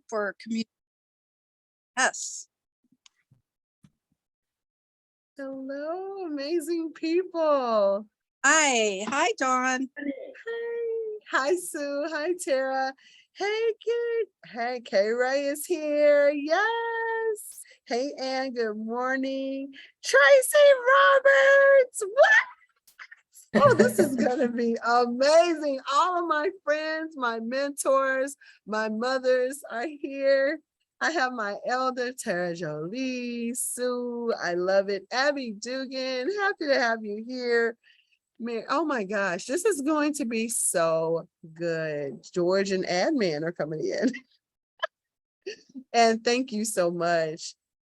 for community. Yes. Hello, amazing people. Hi, Dawn. Hi, Sue. Hi, Tara. Hey, kid. Hey, K-Ray is here. Yes. Hey, Ann. Good morning. Tracy Roberts. What? Oh, this is going to be amazing. All of my friends, my mentors, my mothers are here. I have my elder, Tara Jolie, Sue. I love it. Abby Dugan, happy to have you here. Man, oh my gosh, this is going to be so good. George and Admin are coming in. And thank you so much,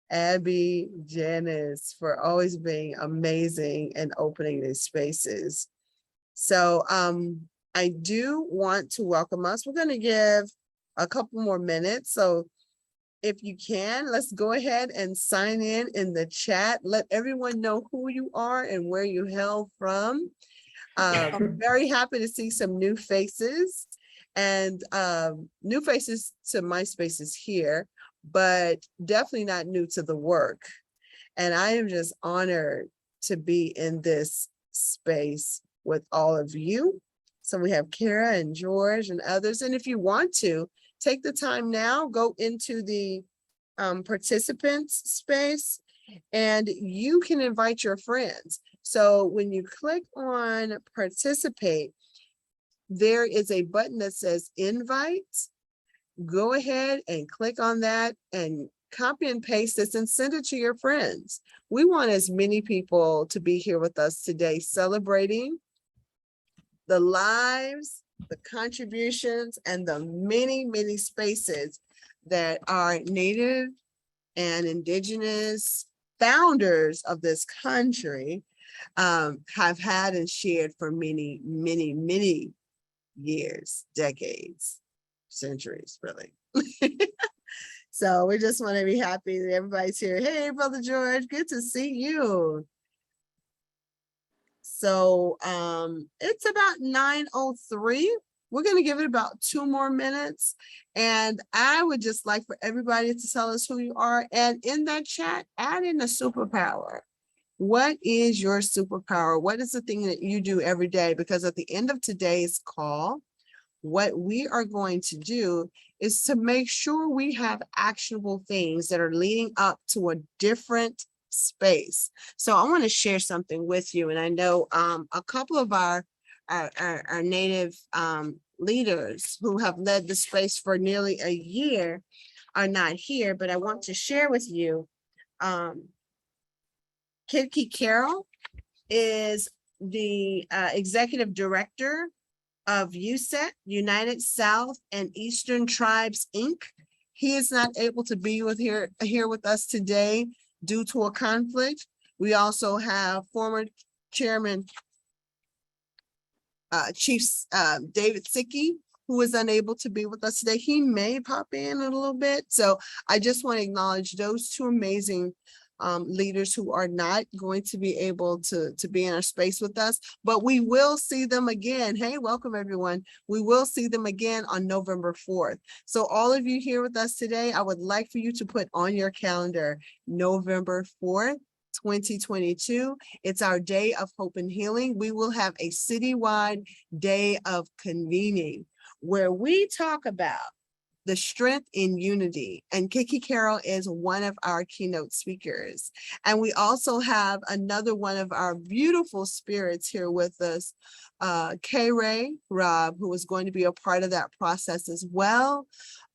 Abby, Janice, for always being amazing and opening these spaces. So I do want to welcome us. We're going to give a couple more minutes. So if you can, let's go ahead and sign in the chat. Let everyone know who you are and where you hail from. Very happy to see some new faces and new faces to my spaces here, but definitely not new to the work. And I am just honored to be in this space with all of you. So we have Kara and George and others. And if you want to, take the time now, go into the participants space and you can invite your friends. So when you click on participate, there is a button that says invite. Go ahead and click on that and copy and paste this and send it to your friends. We want as many people to be here with us today, celebrating the lives, the contributions, and the many, many spaces that our Native and Indigenous founders of this country have had and shared for many, many, many years, decades, centuries, really. So we just want to be happy that everybody's here. Hey, Brother George, good to see you. So it's about 9:03. We're going to give it about 2 more minutes. And I would just like for everybody to tell us who you are. And in that chat, add in a superpower. What is your superpower? What is the thing that you do every day? Because at the end of today's call, what we are going to do is to make sure we have actionable things that are leading up to a different space. So I want to share something with you. And I know a couple of our Native leaders who have led the space for nearly a year are not here, but I want to share with you. Kidkey Carroll is the executive director of USET, United South and Eastern Tribes, Inc. He is not able to be here with us today due to a conflict. We also have former Chairman Chief David Sickey, who is unable to be with us today. He may pop in a little bit. So I just want to acknowledge those two amazing leaders who are not going to be able to be in our space with us, but we will see them again. Hey, welcome everyone. We will see them again on November 4th. So all of you here with us today, I would like for you to put on your calendar November 4th, 2022. It's our day of hope and healing. We will have a citywide day of convening where we talk about the strength in unity. And Kidkey Carroll is one of our keynote speakers. And we also have another one of our beautiful spirits here with us, K-Ray Rob, who is going to be a part of that process as well.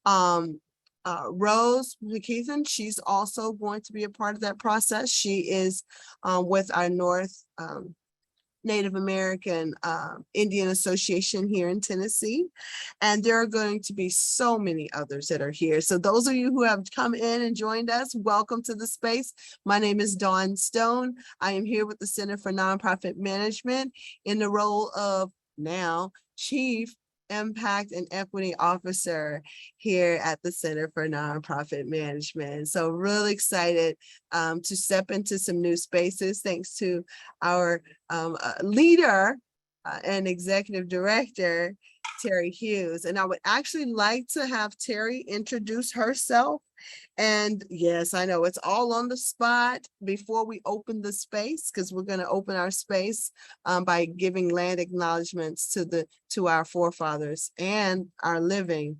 Rose McKeithen, she's also going to be a part of that process. She is with our North Native American Indian Association here in Tennessee. And there are going to be so many others that are here. So those of you who have come in and joined us, welcome to the space. My name is Dawn Stone. I am here with the Center for Nonprofit Management in the role of now Chief Impact and Equity Officer here at the Center for Nonprofit Management. So really excited to step into some new spaces thanks to our leader and executive director, Terry Hughes. And I would actually like to have Terry introduce herself. And yes, I know it's all on the spot before we open the space, because we're going to open our space by giving land acknowledgements to our forefathers and our living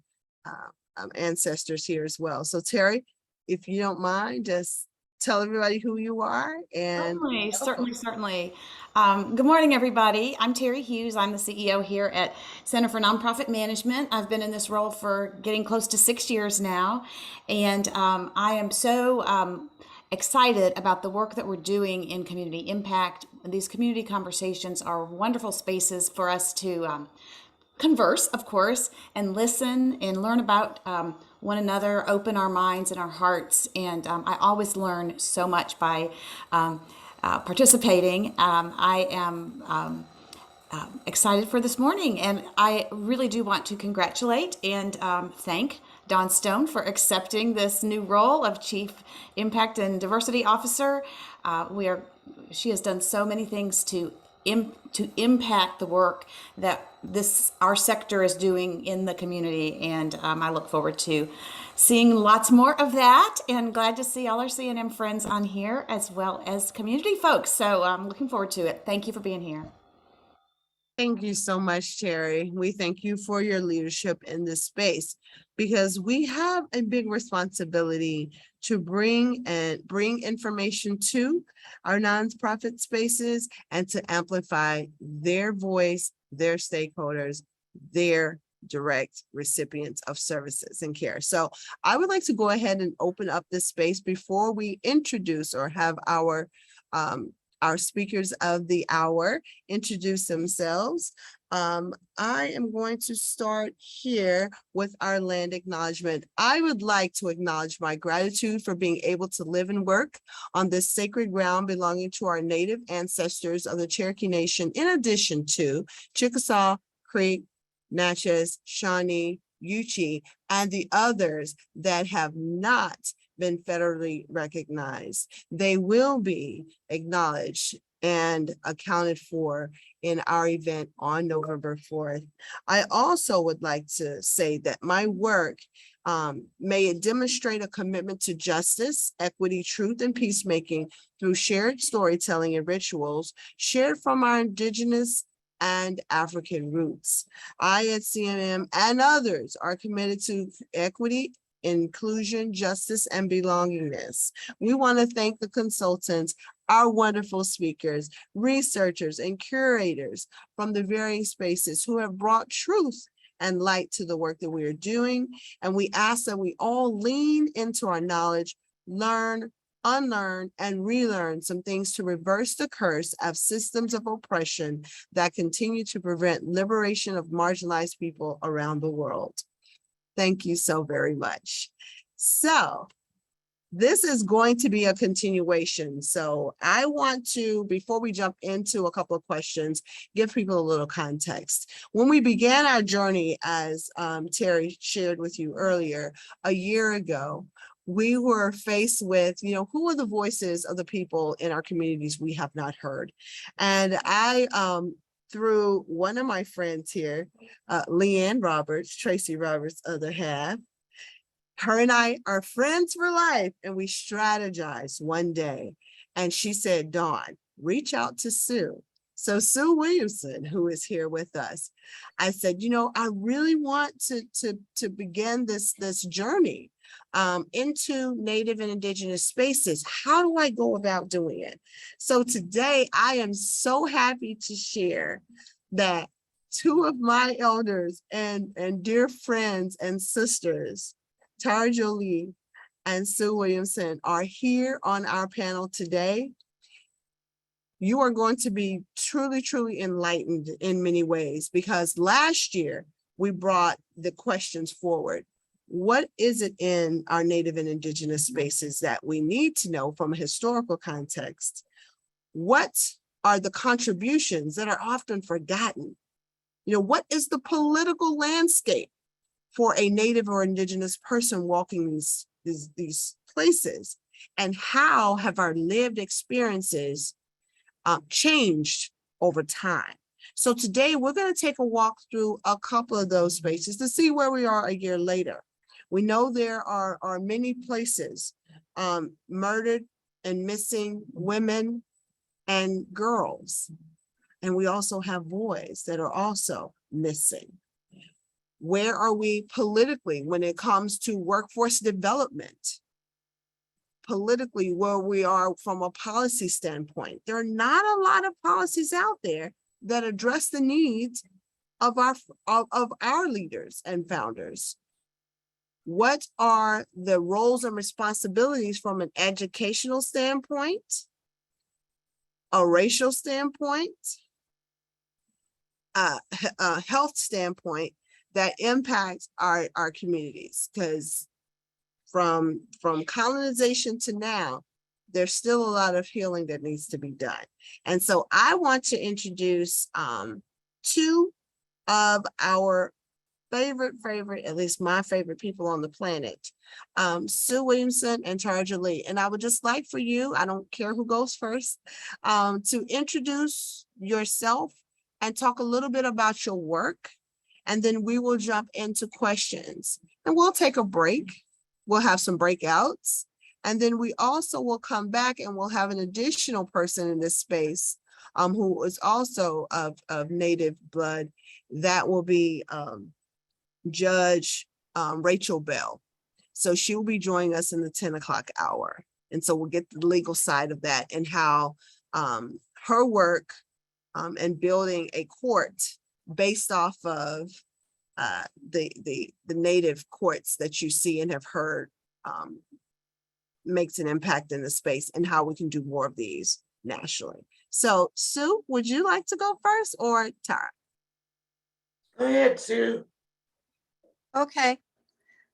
ancestors here as well. So Terry, if you don't mind, just tell everybody who you are and Certainly. Good morning, everybody. I'm Terry Hughes. I'm the CEO here at Center for Nonprofit Management. I've been in this role for getting close to 6 years now, and I am so excited about the work that we're doing in community impact. These community conversations are wonderful spaces for us to converse, of course, and listen and learn about one another, open our minds and our hearts. And I always learn so much by participating. I am excited for this morning, and I really do want to congratulate and thank Dawn Stone for accepting this new role of Chief Impact and Diversity Officer. She has done so many things to impact the work that our sector is doing in the community, and I look forward to seeing lots more of that, and glad to see all our CNM friends on here as well as community folks. So I'm looking forward to it. Thank you for being here. thank you so much, Terry. We thank you for your leadership in this space, because we have a big responsibility to bring information to our nonprofit spaces and to amplify their voice, their stakeholders, their direct recipients of services and care. So I would like to go ahead and open up this space before we introduce or have our speakers of the hour introduce themselves. I am going to start here with our land acknowledgement. I would like to acknowledge my gratitude for being able to live and work on this sacred ground belonging to our native ancestors of the Cherokee Nation, in addition to Chickasaw, Creek, Natchez, Shawnee, Yuchi, and the others that have not been federally recognized. They will be acknowledged and accounted for in our event on November 4th. I also would like to say that my work, may it demonstrate a commitment to justice, equity, truth, and peacemaking through shared storytelling and rituals shared from our Indigenous and African roots. I at CNM and others are committed to equity, inclusion, justice, and belongingness. We want to thank the consultants, our wonderful speakers, researchers, and curators from the varying spaces who have brought truth and light to the work that we are doing. And we ask that we all lean into our knowledge, learn, unlearn, and relearn some things to reverse the curse of systems of oppression that continue to prevent liberation of marginalized people around the world. Thank you so very much. So this is going to be a continuation. So I want to, before we jump into a couple of questions, give people a little context. When we began our journey, as Terry shared with you earlier, a year ago, we were faced with, who are the voices of the people in our communities we have not heard? And I, through one of my friends here, Leanne Roberts, Tracy Roberts' other half, her and I are friends for life, and we strategized one day. And she said, Dawn, reach out to Sue. So Sue Williamson, who is here with us, I said, I really want to begin this journey into Native and Indigenous spaces. How do I go about doing it? So today I am so happy to share that two of my elders and dear friends and sisters, Tara Jolie and Sue Williamson, are here on our panel today. You are going to be truly, truly enlightened in many ways, because last year we brought the questions forward. What is it in our Native and Indigenous spaces that we need to know from a historical context? What are the contributions that are often forgotten? What is the political landscape for a Native or Indigenous person walking these places? And how have our lived experiences changed over time? So today we're going to take a walk through a couple of those spaces to see where we are a year later. We know there are many places murdered and missing women and girls. And we also have boys that are also missing. Where are we politically when it comes to workforce development? Politically, where we are from a policy standpoint. There are not a lot of policies out there that address the needs of our leaders and founders. What are the roles and responsibilities from an educational standpoint, a racial standpoint, a health standpoint that impacts our communities? Because from colonization to now, there's still a lot of healing that needs to be done. And so I want to introduce two of our favorite, at least my favorite people on the planet, Sue Williamson and Tarja Lee. And I would just like for you, I don't care who goes first, to introduce yourself and talk a little bit about your work. And then we will jump into questions and we'll take a break. We'll have some breakouts. And then we also will come back and we'll have an additional person in this space who is also of Native blood. That will be Judge Rachel Bell. So she will be joining us in the 10 o'clock hour. And so we'll get the legal side of that and how her work and building a court based off of the Native courts that you see and have heard makes an impact in the space and how we can do more of these nationally. So Sue, would you like to go first or Tara? Go ahead, Sue. Okay.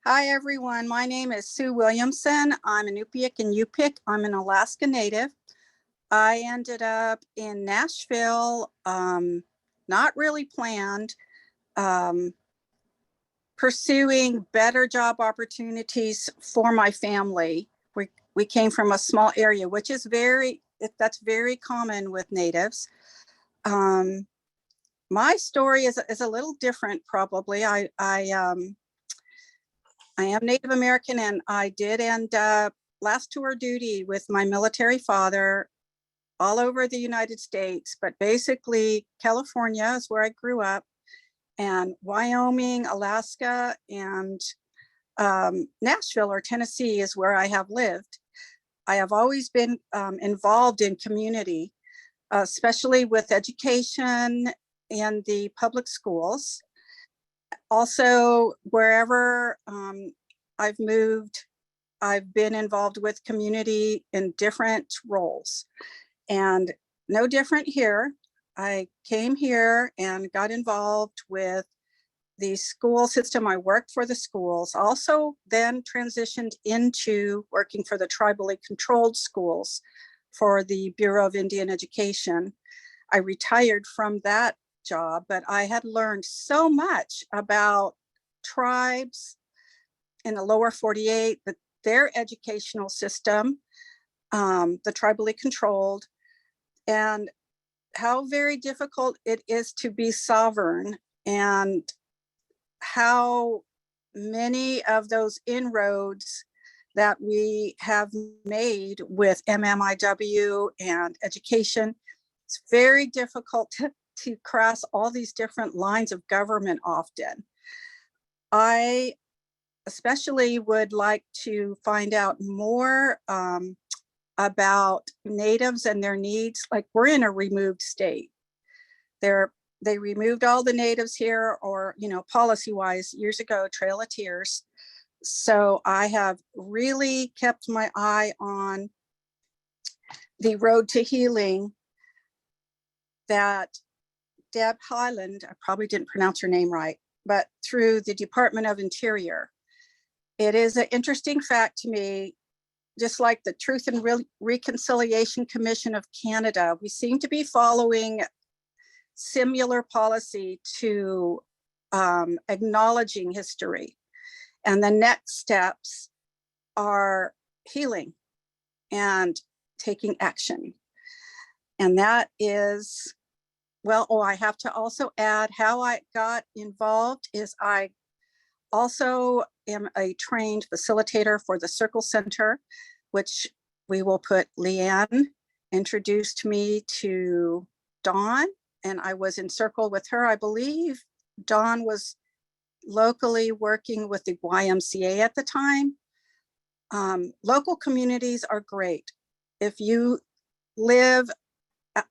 Hi, everyone. My name is Sue Williamson. I'm an Inupiaq and Yupik. I'm an Alaska Native. I ended up in Nashville, not really planned, pursuing better job opportunities for my family. We came from a small area, which is that's very common with Natives. My story is a little different, probably. I am Native American, and I did end up last tour duty with my military father all over the United States, but basically California is where I grew up, and Wyoming, Alaska, and Nashville or Tennessee is where I have lived. I have always been involved in community, especially with education and the public schools. Also, wherever I've moved, I've been involved with community in different roles. And no different here. I came here and got involved with the school system. I worked for the schools, also then transitioned into working for the tribally controlled schools for the Bureau of Indian Education. I retired from that job, but I had learned so much about tribes in the lower 48, their educational system, the tribally controlled, and how very difficult it is to be sovereign, and how many of those inroads that we have made with MMIW and education, it's very difficult to cross all these different lines of government often. I especially would like to find out more about Natives and their needs. Like, we're in a removed state. They removed all the Natives here, or, policy-wise, years ago, Trail of Tears. So I have really kept my eye on the road to healing that Deb Hyland, I probably didn't pronounce her name right, but through the Department of Interior. It is an interesting fact to me, just like the Truth and Reconciliation Commission of Canada, we seem to be following similar policy to acknowledging history. And the next steps are healing and taking action. And that is well, oh, I have to also add how I got involved is I also am a trained facilitator for the Circle Center, which we will put Leanne introduced me to Dawn, and I was in Circle with her. I believe Dawn was locally working with the YMCA at the time. Local communities are great. If you live,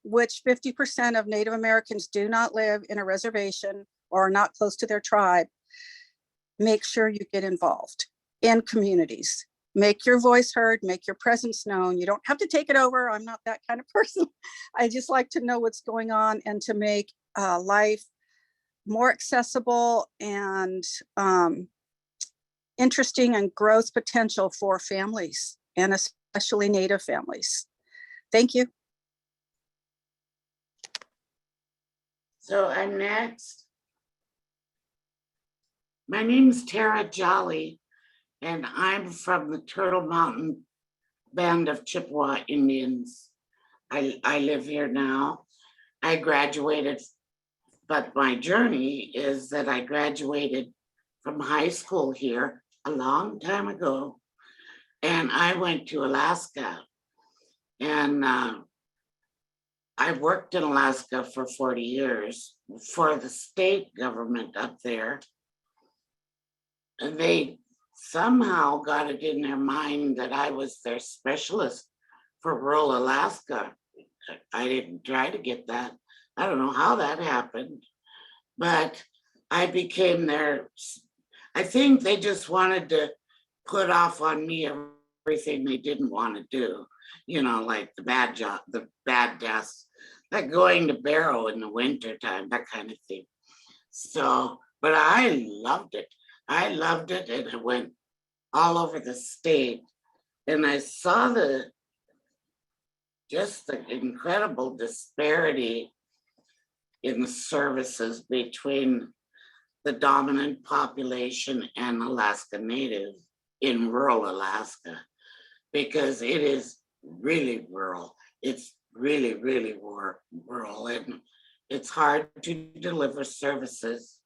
which 50% of Native Americans do not live in a reservation or are not close to their tribe, make sure you get involved in communities. Make your voice heard, make your presence known. You don't have to take it over. I'm not that kind of person. I just like to know what's going on and to make life more accessible and interesting and growth potential for families and especially Native families. Thank you. So I'm next. My name is Tara Jolly, and I'm from the Turtle Mountain Band of Chippewa Indians. I live here now. I graduated, but my journey is that I graduated from high school here a long time ago, and I went to Alaska, and I worked in Alaska for 40 years for the state government up there. And they somehow got it in their mind that I was their specialist for rural Alaska. I didn't try to get that. I don't know how that happened, but I became their, I think they just wanted to put off on me everything they didn't want to do. You know, like the bad job, the bad deaths, like going to Barrow in the winter time, that kind of thing. So, but I loved it. I loved it, and it went all over the state. And I saw just the incredible disparity in the services between the dominant population and Alaska Native in rural Alaska, because it is really rural. It's really, really rural, and it's hard to deliver services.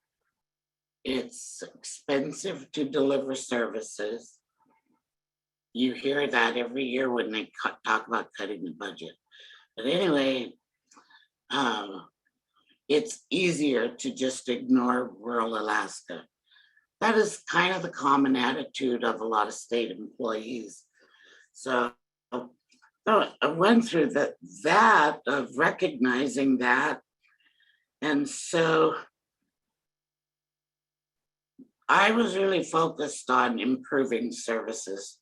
It's expensive to deliver services. You hear that every year when they talk about cutting the budget. But anyway, it's easier to just ignore rural Alaska. That is kind of the common attitude of a lot of state employees. So I went through that of recognizing that. And so I was really focused on improving services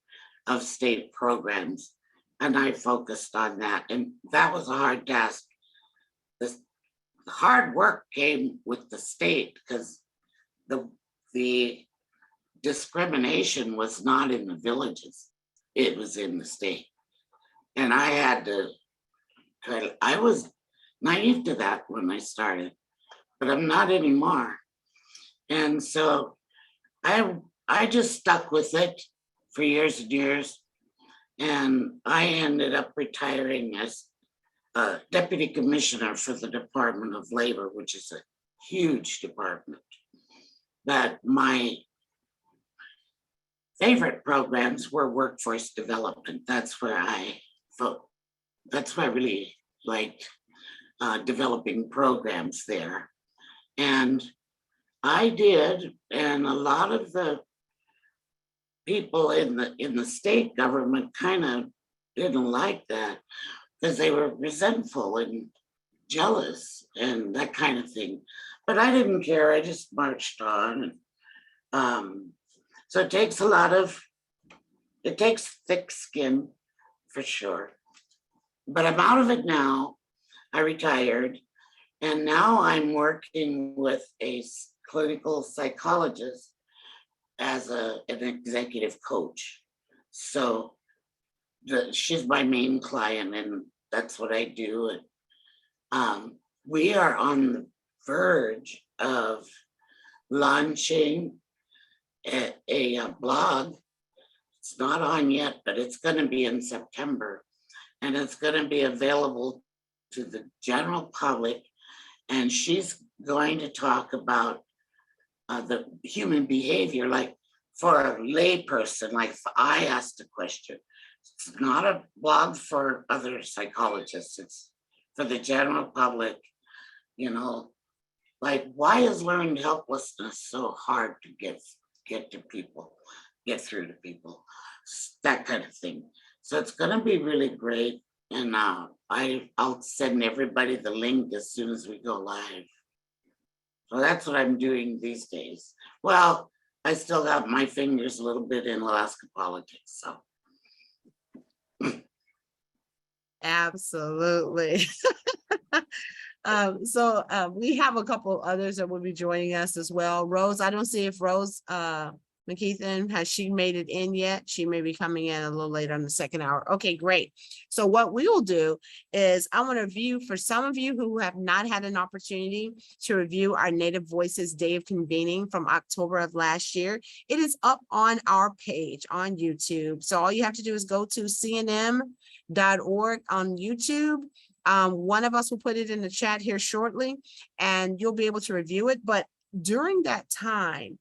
of state programs, and I focused on that. And that was a hard task. The hard work came with the state because the discrimination was not in the villages, it was in the state. And I had to I was naive to that when I started, but I'm not anymore. And so I just stuck with it for years and years. And I ended up retiring as a deputy commissioner for the Department of Labor, which is a huge department. But my favorite programs were workforce development. That's where I really liked developing programs there. And I did, and a lot of the people in the state government kind of didn't like that because they were resentful and jealous and that kind of thing. But I didn't care. I just marched on. So it takes it takes thick skin for sure. But I'm out of it now. I retired, and now I'm working with a clinical psychologist as an executive coach. So she's my main client, and that's what I do. And we are on the verge of launching a blog. It's not on yet, but it's going to be in September, and it's going to be available to the general public And she's going to talk about the human behavior, like for a layperson, like if I asked a question. It's not a blog for other psychologists, it's for the general public, you know, like why is learned helplessness so hard to get to people, get through to people, that kind of thing. So it's gonna be really great. And I'll send everybody the link as soon as we go live. So that's what I'm doing these days. Well, I still got my fingers a little bit in Alaska politics, so. Absolutely. We have a couple others that will be joining us as well. Rose, I don't see if Rose McKeithen, has she made it in yet? She may be coming in a little later on the second hour. Okay, great. So what we will do is I want to review for some of you who have not had an opportunity to review our Native Voices Day of Convening from October of last year. It is up on our page on YouTube. So all you have to do is go to cnm.org on YouTube. One of us will put it in the chat here shortly, and you'll be able to review it. But during that time,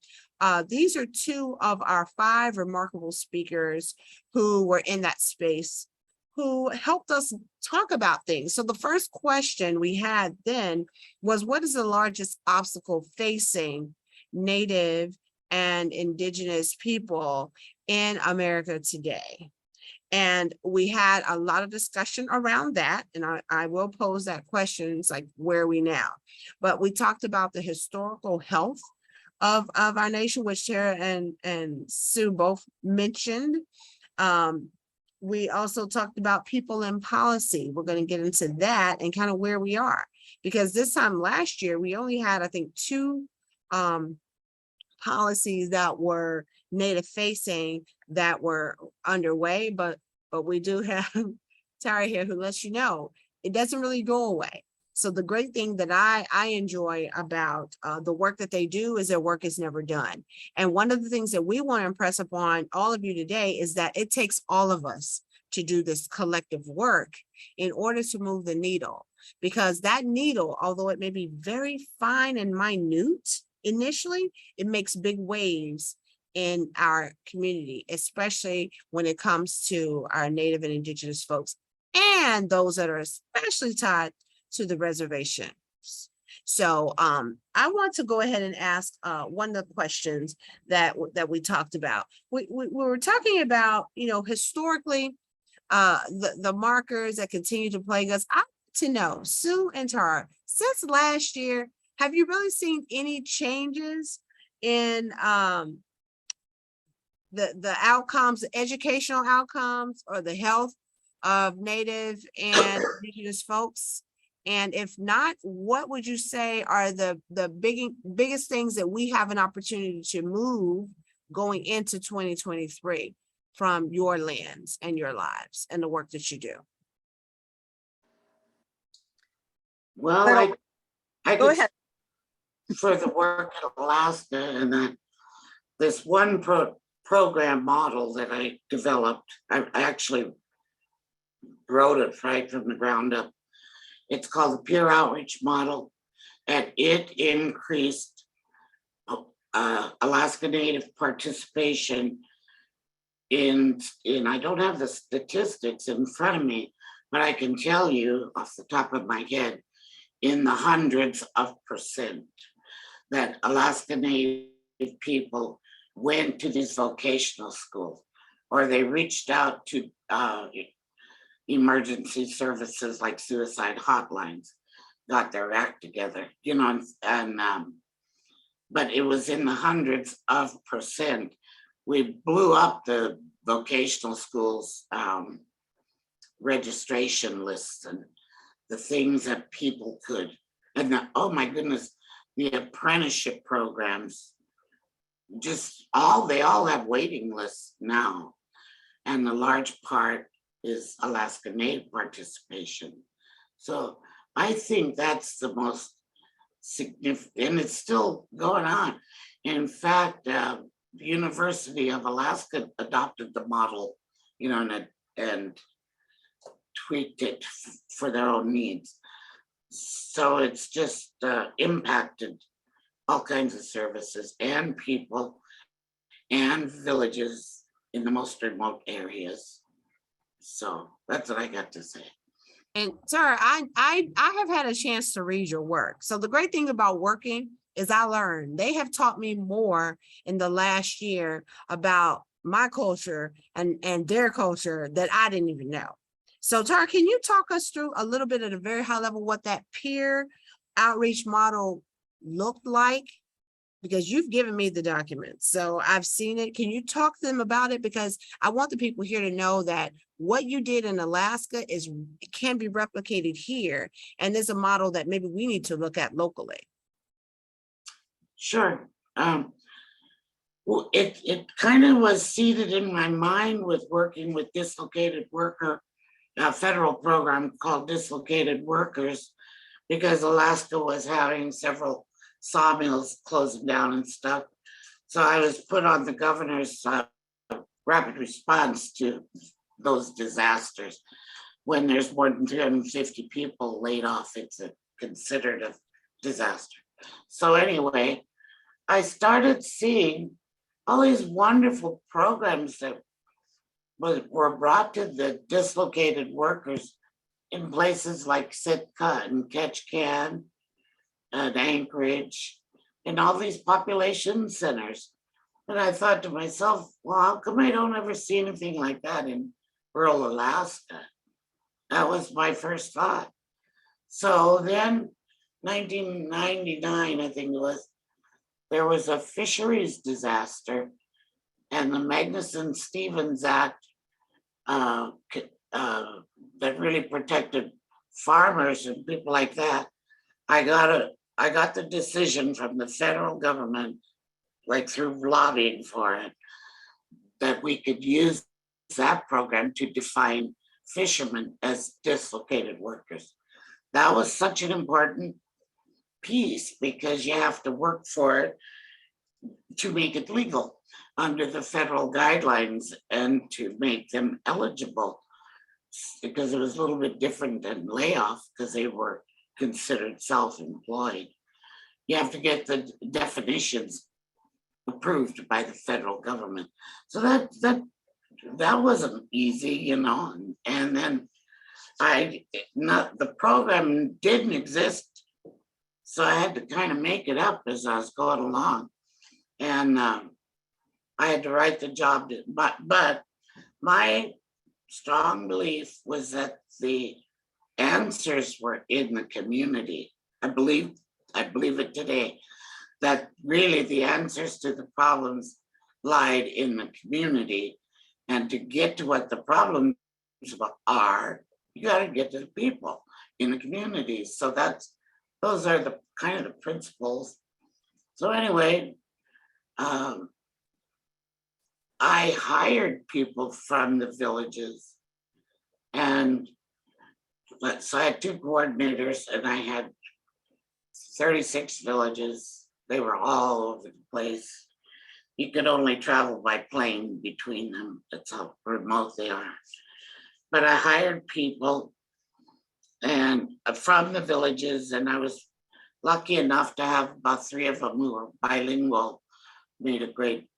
these are two of our 5 remarkable speakers who were in that space, who helped us talk about things. So the first question we had then was, what is the largest obstacle facing Native and Indigenous people in America today? And we had a lot of discussion around that. And I will pose that question. It's like, where are we now? But we talked about the historical health of our nation, which Tara and Sue both mentioned. We also talked about people in policy. We're going to get into that and kind of where we are. Because this time last year, we only had, I think, 2 policies that were Native facing that were underway, but we do have Tara here who lets you know it doesn't really go away. So the great thing that I enjoy about the work that they do is their work is never done. And one of the things that we want to impress upon all of you today is that it takes all of us to do this collective work in order to move the needle, because that needle, although it may be very fine and minute initially, it makes big waves in our community, especially when it comes to our Native and Indigenous folks and those that are especially tied to the reservations. So I want to go ahead and ask one of the questions that we talked about. We were talking about, you know, historically, the markers that continue to plague us. I want to know, Sue and Tara, since last year, have you really seen any changes in the outcomes, the educational outcomes, or the health of Native and Indigenous folks? And if not, what would you say are the biggest things that we have an opportunity to move going into 2023 from your lens and your lives and the work that you do? Well, Little- I Go could ahead. for the work at Alaska, and that this one program model that I developed, I actually wrote it right from the ground up. It's called the Peer Outreach Model, and it increased Alaska Native participation in, I don't have the statistics in front of me, but I can tell you off the top of my head, in the hundreds of percent, that Alaska Native people went to these vocational schools, or they reached out to emergency services like suicide hotlines, got their act together, you know, and but it was in the hundreds of percent. We blew up the vocational schools registration lists and the things that people could, and oh my goodness, the apprenticeship programs, just they all have waiting lists now, and a large part is Alaska Native participation. So I think that's the most significant, and it's still going on. In fact, the University of Alaska adopted the model, you know, and tweaked it for their own needs. So it's just impacted all kinds of services and people and villages in the most remote areas. So that's what I got to say. And Tara, I have had a chance to read your work. So the great thing about working is I learned. They have taught me more in the last year about my culture and their culture that I didn't even know. So Tara, can you talk us through a little bit at a very high level what that peer outreach model looked like? Because you've given me the documents, so I've seen it. Can you talk to them about it? Because I want the people here to know that what you did in Alaska can be replicated here, and is a model that maybe we need to look at locally. Sure. Well, it kind of was seated in my mind with working with dislocated worker, a federal program called Dislocated Workers, because Alaska was having several sawmills closing down and stuff. So I was put on the governor's rapid response to those disasters. When there's more than 350 people laid off, it's considered a disaster. So anyway, I started seeing all these wonderful programs that were brought to the dislocated workers in places like Sitka and Ketchikan and Anchorage and all these population centers. And I thought to myself, well, how come I don't ever see anything like that in rural Alaska? That was my first thought. So then 1999, I think it was, there was a fisheries disaster and the Magnuson-Stevens Act that really protected farmers and people like that. I got the decision from the federal government, like through lobbying for it, that we could use that program to define fishermen as dislocated workers. That was such an important piece because you have to work for it to make it legal under the federal guidelines and to make them eligible, because it was a little bit different than layoff because they were considered self-employed. You have to get the definitions approved by the federal government. So that wasn't easy, you know. And then the program didn't exist, so I had to kind of make it up as I was going along. And I had to write the job, but my strong belief was that the answers were in the community. I believe it today, that really the answers to the problems lied in the community. And to get to what the problems are, you got to get to the people in the community. So those are the kind of the principles. So anyway, I hired people from the villages, and so I had 2 coordinators and I had 36 villages. They were all over the place. You could only travel by plane between them. That's how remote they are. But I hired people and from the villages, and I was lucky enough to have about 3 of them who were bilingual. Made a great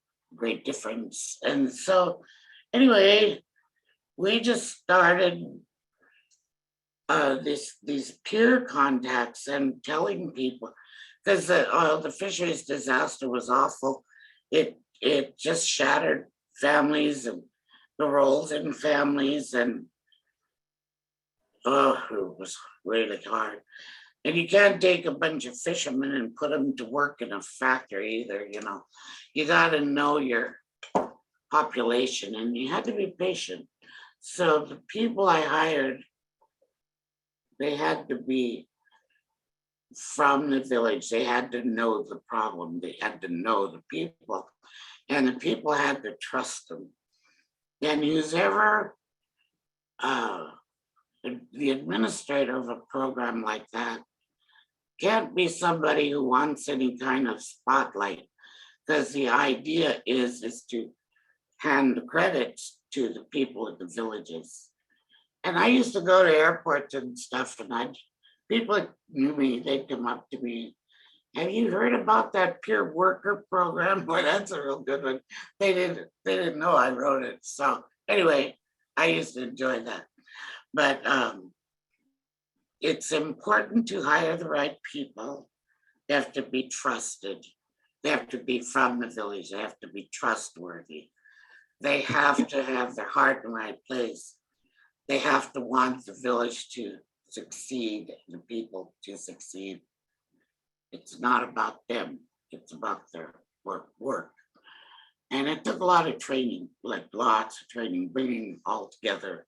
difference. And so anyway, we just started these peer contacts and telling people, because the fisheries disaster was awful. It just shattered families and the roles in families, and it was really hard. And you can't take a bunch of fishermen and put them to work in a factory either, you know. You got to know your population and you had to be patient. So the people I hired, they had to be from the village. They had to know the problem. They had to know the people. And the people had to trust them. And who's ever the administrator of a program like that can't be somebody who wants any kind of spotlight, because the idea is to hand the credits to the people of the villages. And I used to go to airports and stuff, and I'd people that knew me, they'd come up to me. Have you heard about that peer worker program? Boy, that's a real good one. They didn't know I wrote it. So anyway, I used to enjoy that. But it's important to hire the right people. They have to be trusted. They have to be from the village. They have to be trustworthy. They have to have their heart in the right place. They have to want the village to succeed, the people to succeed. It's not about them, it's about their work. And it took a lot of training, like lots of training, bringing all together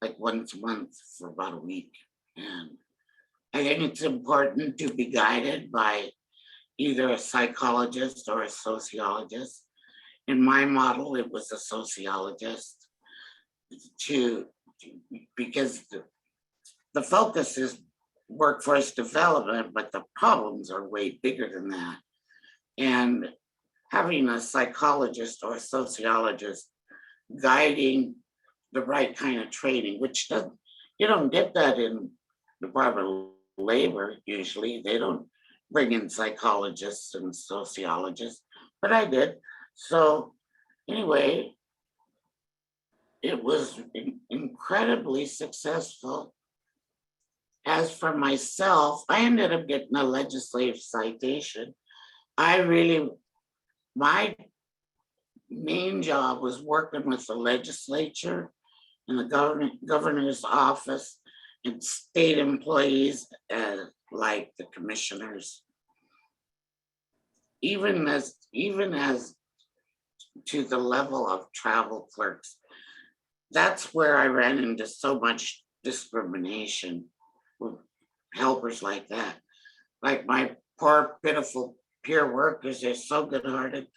like once a month for about a week. And I think it's important to be guided by either a psychologist or a sociologist. In my model, it was a sociologist because the focus is workforce development, but the problems are way bigger than that. And having a psychologist or a sociologist guiding the right kind of training, which you don't get that in Department of Labor usually. They don't bring in psychologists and sociologists, but I did. So anyway, it was incredibly successful. As for myself, I ended up getting a legislative citation. My main job was working with the legislature and the governor's office and state employees, like the commissioners. Even as to the level of travel clerks. That's where I ran into so much discrimination with helpers like that. Like my poor, pitiful peer workers, they're so good-hearted,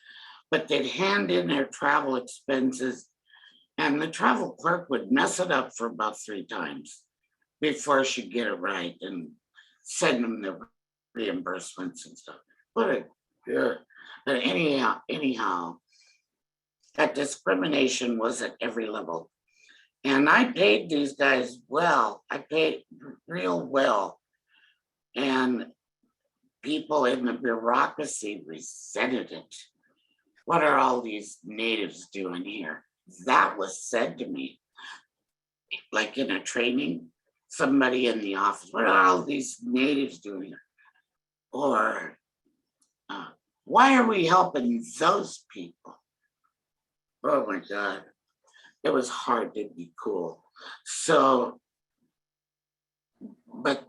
but they'd hand in their travel expenses and the travel clerk would mess it up for about 3 times before she'd get it right and send them the reimbursements and stuff. But anyhow, that discrimination was at every level. And I paid these guys well. I paid real well. And people in the bureaucracy resented it. What are all these natives doing here? That was said to me. Like in a training, somebody in the office, what are all these natives doing here? Or why are we helping those people? Oh my God. It was hard to be cool. So, but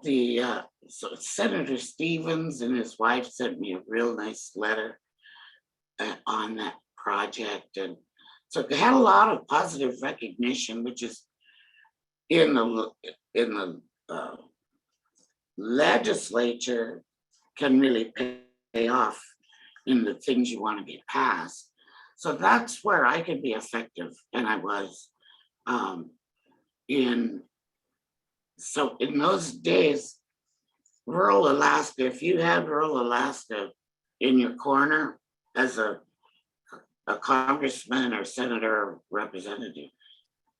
so Senator Stevens and his wife sent me a real nice letter on that project. And so it had a lot of positive recognition, which is in the legislature can really pay off in the things you want to get passed. So that's where I could be effective, and I was. In those days, rural Alaska, if you had rural Alaska in your corner as a congressman or senator or representative,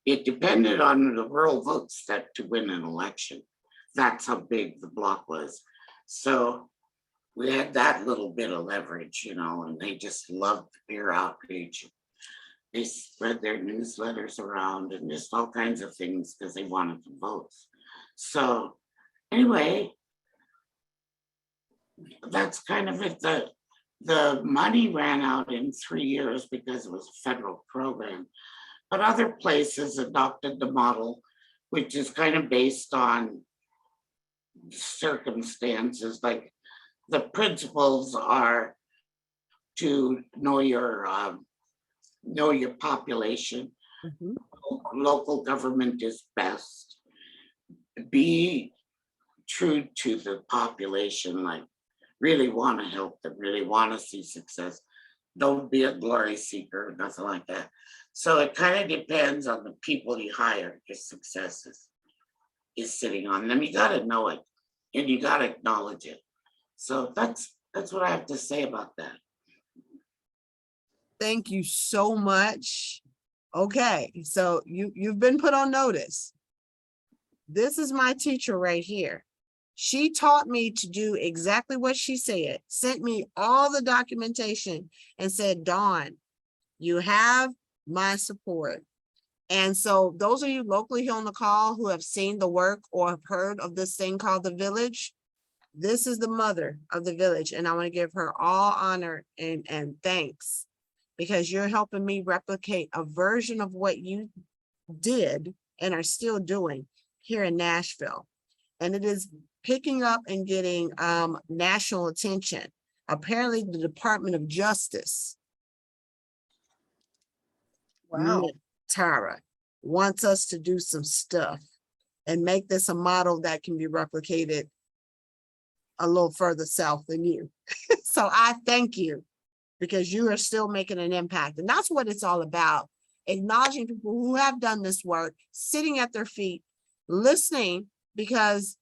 it depended on the rural votes to win an election. That's how big the block was. So we had that little bit of leverage, and they just loved the peer outreach. They spread their newsletters around and just all kinds of things because they wanted the votes. So anyway, that's kind of it. The money ran out in 3 years because it was a federal program, but other places adopted the model, which is kind of based on circumstances. Like the principles are to know your population. Mhm. Local government is best. Be true to the population, like really want to help them, really want to see success. Don't be a glory seeker, nothing like that. So it kind of depends on the people you hire. Your success is sitting on them. You got to know it and you got to acknowledge it. So that's what I have to say about that. Thank you so much. Okay, so you've been put on notice. This is my teacher right here. She taught me to do exactly what she said, sent me all the documentation and said, Dawn, you have my support. And so those of you locally here on the call who have seen the work or have heard of this thing called the Village, this is the mother of the Village. And I want to give her all honor and thanks, because you're helping me replicate a version of what you did and are still doing here in Nashville. And it is picking up and getting national attention. Apparently the Department of Justice, Wow. Tara, wants us to do some stuff and make this a model that can be replicated a little further south than you. So I thank you, because you are still making an impact. And that's what it's all about. Acknowledging people who have done this work, sitting at their feet, listening, because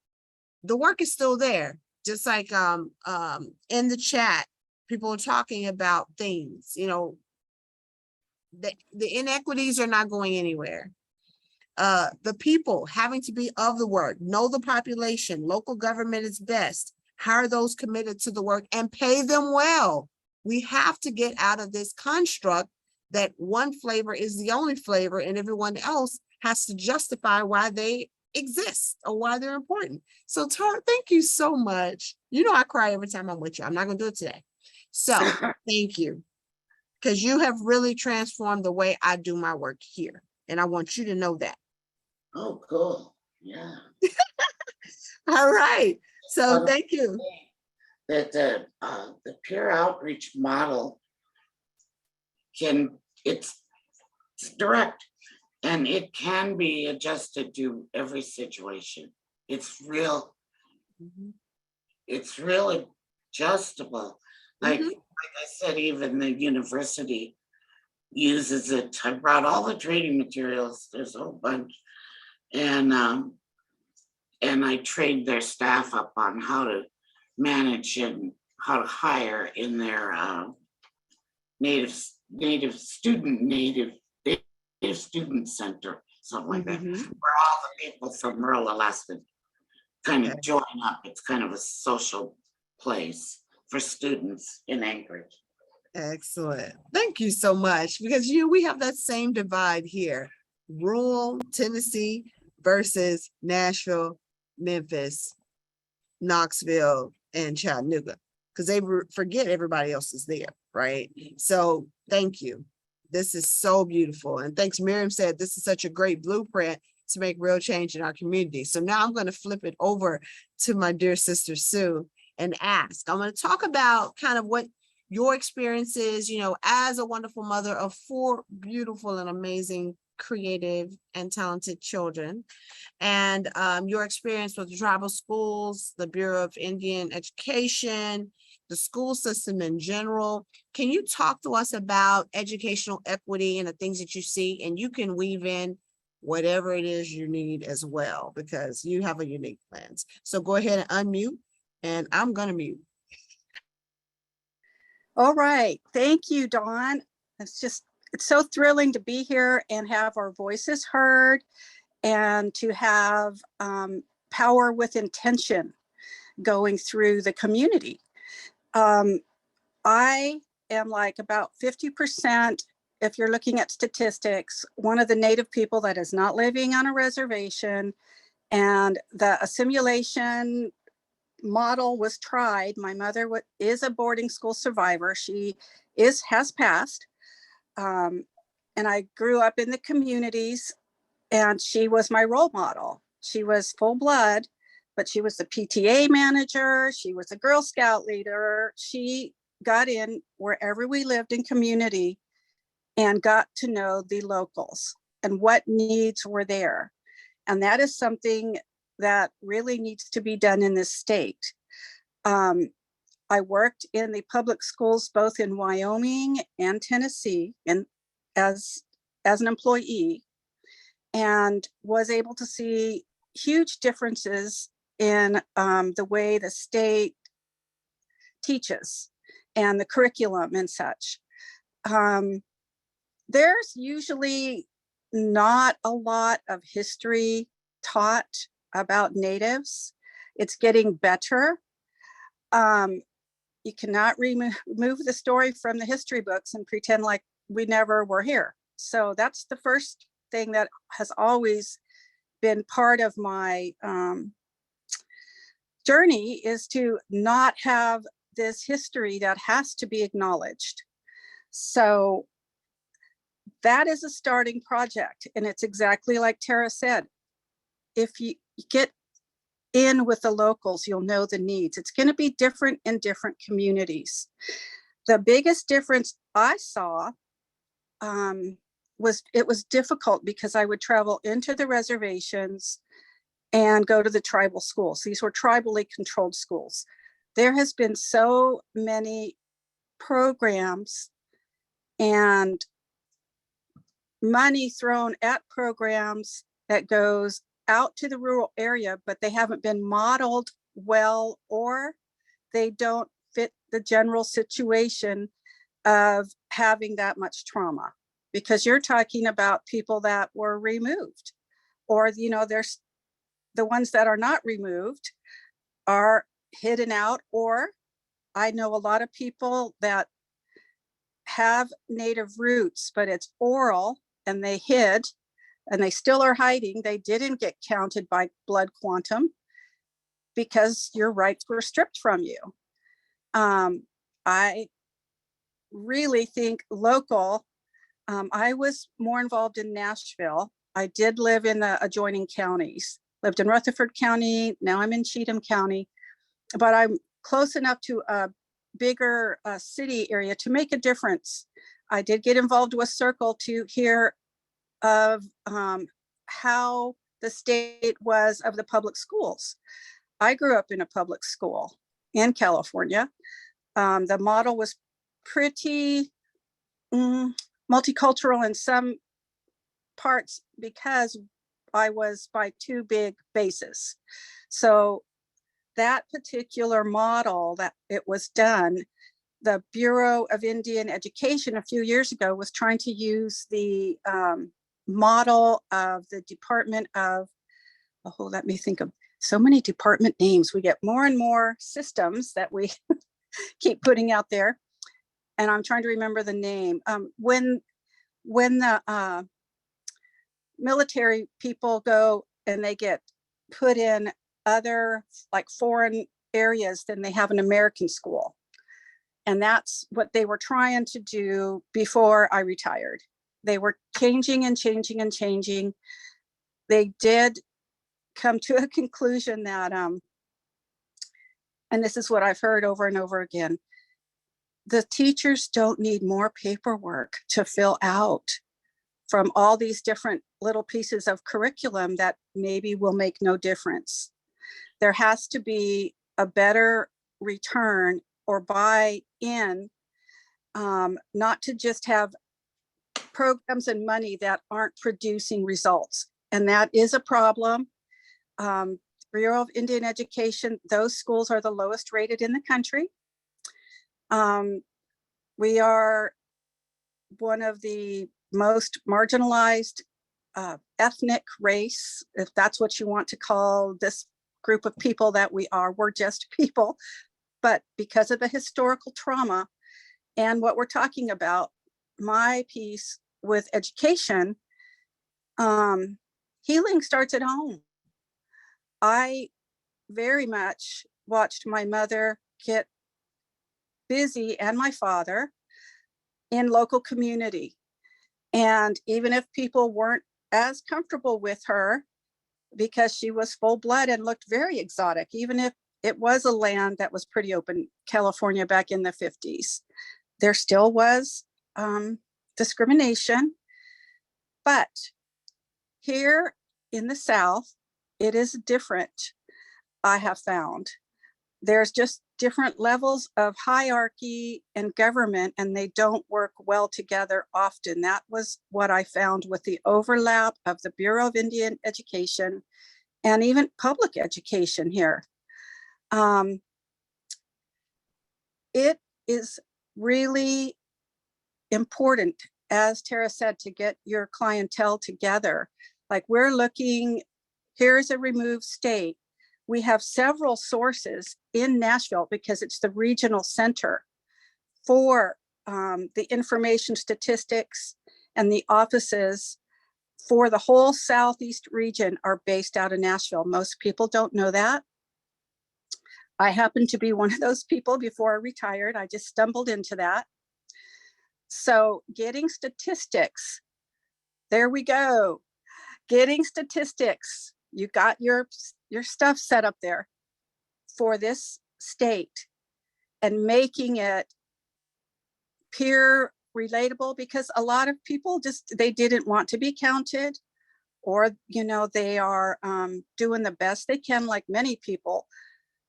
the work is still there. Just like in the chat, people are talking about things, you know, the inequities are not going anywhere. The people having to be of the work, know the population, local government is best, hire those committed to the work and pay them well. We have to get out of this construct that one flavor is the only flavor and everyone else has to justify why they exist or why they're important. So Tara, thank you so much. You know, I cry every time I'm with you. I'm not gonna do it today. So thank you, because you have really transformed the way I do my work here. And I want you to know that. Oh, cool. Yeah. All right. So Um, thank you. That the peer outreach model it's direct and it can be adjusted to every situation. It's real adjustable. Like I said, even the university uses it. I brought all the training materials. There's a whole bunch. And I trained their staff up on how to manage and how to hire in their native student center, something like that, where all the people from rural Alaska kind of join up. It's kind of a social place for students in Anchorage. Excellent. Thank you so much, because we have that same divide here. Rural Tennessee versus Nashville, Memphis, Knoxville, and Chattanooga, because they forget everybody else is there, right? So thank you. This is so beautiful. And thanks, Miriam said, this is such a great blueprint to make real change in our community. So now I'm going to flip it over to my dear sister, Sue, and ask. I'm going to talk about kind of what your experience is, you know, as a wonderful mother of 4 beautiful and amazing, creative and talented children, and your experience with the tribal schools, the Bureau of Indian Education, the school system in general. Can you talk to us about educational equity and the things that you see? And you can weave in whatever it is you need as well, because you have a unique lens. So go ahead and unmute, and I'm going to mute. All right. Thank you, Dawn. It's so thrilling to be here and have our voices heard and to have power with intention going through the community. I am like about 50%, if you're looking at statistics, one of the Native people that is not living on a reservation, and the assimilation model was tried. My mother is a boarding school survivor. She has passed. And I grew up in the communities, and she was my role model. She was full blood, but she was the PTA manager. She was a Girl Scout leader. She got in wherever we lived in community and got to know the locals and what needs were there. And that is something that really needs to be done in this state. I worked in the public schools, both in Wyoming and Tennessee, and as an employee, and was able to see huge differences in the way the state teaches and the curriculum and such. There's usually not a lot of history taught about natives. It's getting better. You cannot remove the story from the history books and pretend like we never were here. So that's the first thing that has always been part of my journey, is to not have this history that has to be acknowledged. So that is a starting project. And it's exactly like Tara said, if you get in with the locals, you'll know the needs. It's going to be different in different communities. The biggest difference I saw was it was difficult because I would travel into the reservations and go to the tribal schools. These were tribally controlled schools. There has been so many programs and money thrown at programs that goes out to the rural area, but they haven't been modeled well, or they don't fit the general situation of having that much trauma, because you're talking about people that were removed, or, you know, there's the ones that are not removed are hidden out. Or I know a lot of people that have native roots, but it's oral and they hid and they still are hiding. They didn't get counted by blood quantum because your rights were stripped from you. I really think local. I was more involved in Nashville. I did live in the adjoining counties, lived in Rutherford County. Now I'm in Cheatham County, but I'm close enough to a bigger city area to make a difference. I did get involved with Circle to hear of how the state was of the public schools. I grew up in a public school in California. The model was pretty multicultural in some parts because I was by two big bases. So that particular model that it was done, the Bureau of Indian Education a few years ago was trying to use the model of the Department of, oh, let me think of so many department names. We get more and more systems that we keep putting out there. And I'm trying to remember the name. When the military people go and they get put in other like foreign areas, then they have an American school. And that's what they were trying to do before I retired. They were changing and changing and changing. They did come to a conclusion that, and this is what I've heard over and over again, the teachers don't need more paperwork to fill out from all these different little pieces of curriculum that maybe will make no difference. There has to be a better return or buy-in, not to just have programs and money that aren't producing results. And that is a problem. Bureau of Indian Education, those schools are the lowest rated in the country. We are one of the most marginalized ethnic race, if that's what you want to call this group of people that we are. We're just people, but because of the historical trauma and what we're talking about, my piece with education, healing starts at home. I very much watched my mother get busy, and my father, in local community. And even if people weren't as comfortable with her because she was full blood and looked very exotic, even if it was a land that was pretty open, California back in the 50s, there still was discrimination. But here in the South, it is different. I have found there's just different levels of hierarchy and government, and they don't work well together often. That was what I found with the overlap of the Bureau of Indian Education and even public education here. It is really important, as Tara said, to get your clientele together. Like, we're looking, here's a removed state. we have several sources in Nashville because it's the regional center for the information statistics, and the offices for the whole Southeast region are based out of Nashville. Most people don't know that. I happen to be one of those people. Before I retired, I just stumbled into that. So getting statistics, there we go. Getting statistics, you got your stuff set up there for this state and making it peer relatable, because a lot of people just, they didn't want to be counted, or, you know, they are doing the best they can, like many people.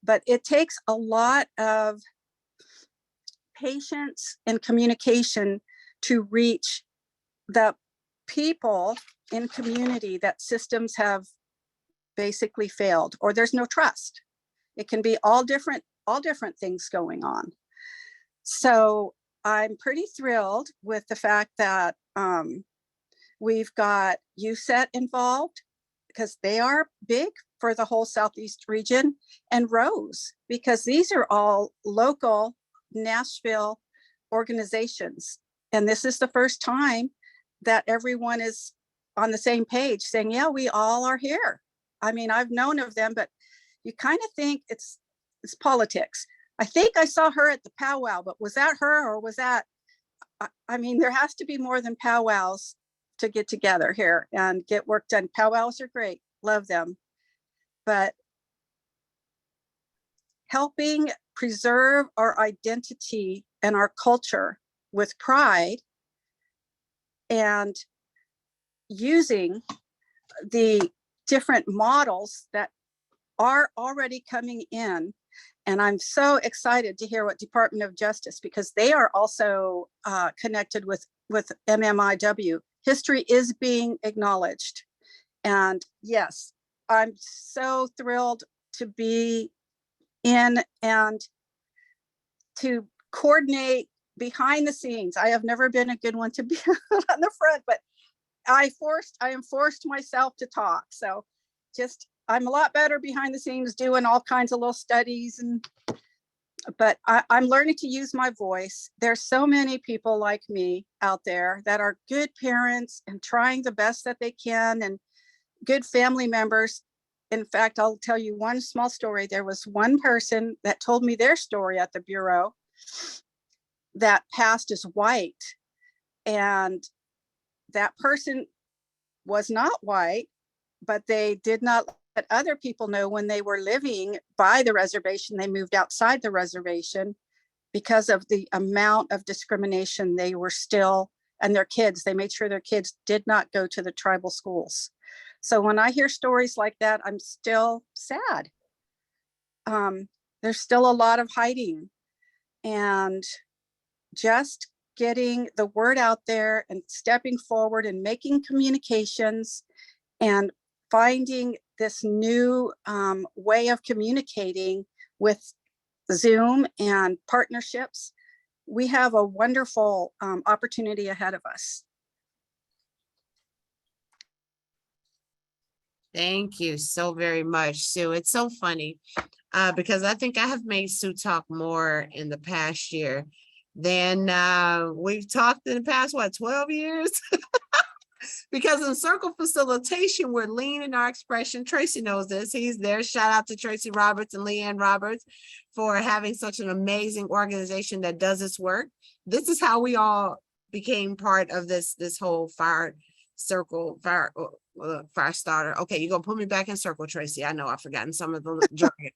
But it takes a lot of patience and communication to reach the people in community that systems have basically failed, or there's no trust. It can be all different things going on. So I'm pretty thrilled with the fact that we've got USET involved, because they are big for the whole Southeast region, and Rose, because these are all local Nashville organizations. And this is the first time that everyone is on the same page saying, yeah, we all are here. I mean, I've known of them, but you kind of think it's politics. I think I saw her at the powwow, but was that her, or was that, I mean, there has to be more than powwows to get together here and get work done. Powwows are great, love them. But helping preserve our identity and our culture with pride, and using the different models that are already coming in. And I'm so excited to hear what Department of Justice, because they are also connected with MMIW. History is being acknowledged. And yes, I'm so thrilled to be in and to coordinate behind the scenes. I have never been a good one to be on the front, but I am forced myself to talk. So just, I'm a lot better behind the scenes doing all kinds of little studies, but I'm learning to use my voice. There's so many people like me out there that are good parents and trying the best that they can, and good family members. In fact, I'll tell you one small story. There was one person that told me their story at the Bureau that passed as white, and that person was not white, but they did not let other people know when they were living by the reservation. They moved outside the reservation because of the amount of discrimination. They were still, and their kids, they made sure their kids did not go to the tribal schools. So when I hear stories like that, I'm still sad. There's still a lot of hiding, and just getting the word out there and stepping forward and making communications and finding this new way of communicating with Zoom and partnerships. We have a wonderful opportunity ahead of us. Thank you so very much, Sue. It's so funny because I think I have made Sue talk more in the past year than we've talked in the past, 12 years? Because in circle facilitation, we're lean in our expression. Tracy knows this. He's there. Shout out to Tracy Roberts and Leanne Roberts for having such an amazing organization that does this work. This is how we all became part of this whole fire starter. Okay, you're gonna put me back in circle, Tracy. I know I've forgotten some of the jargon.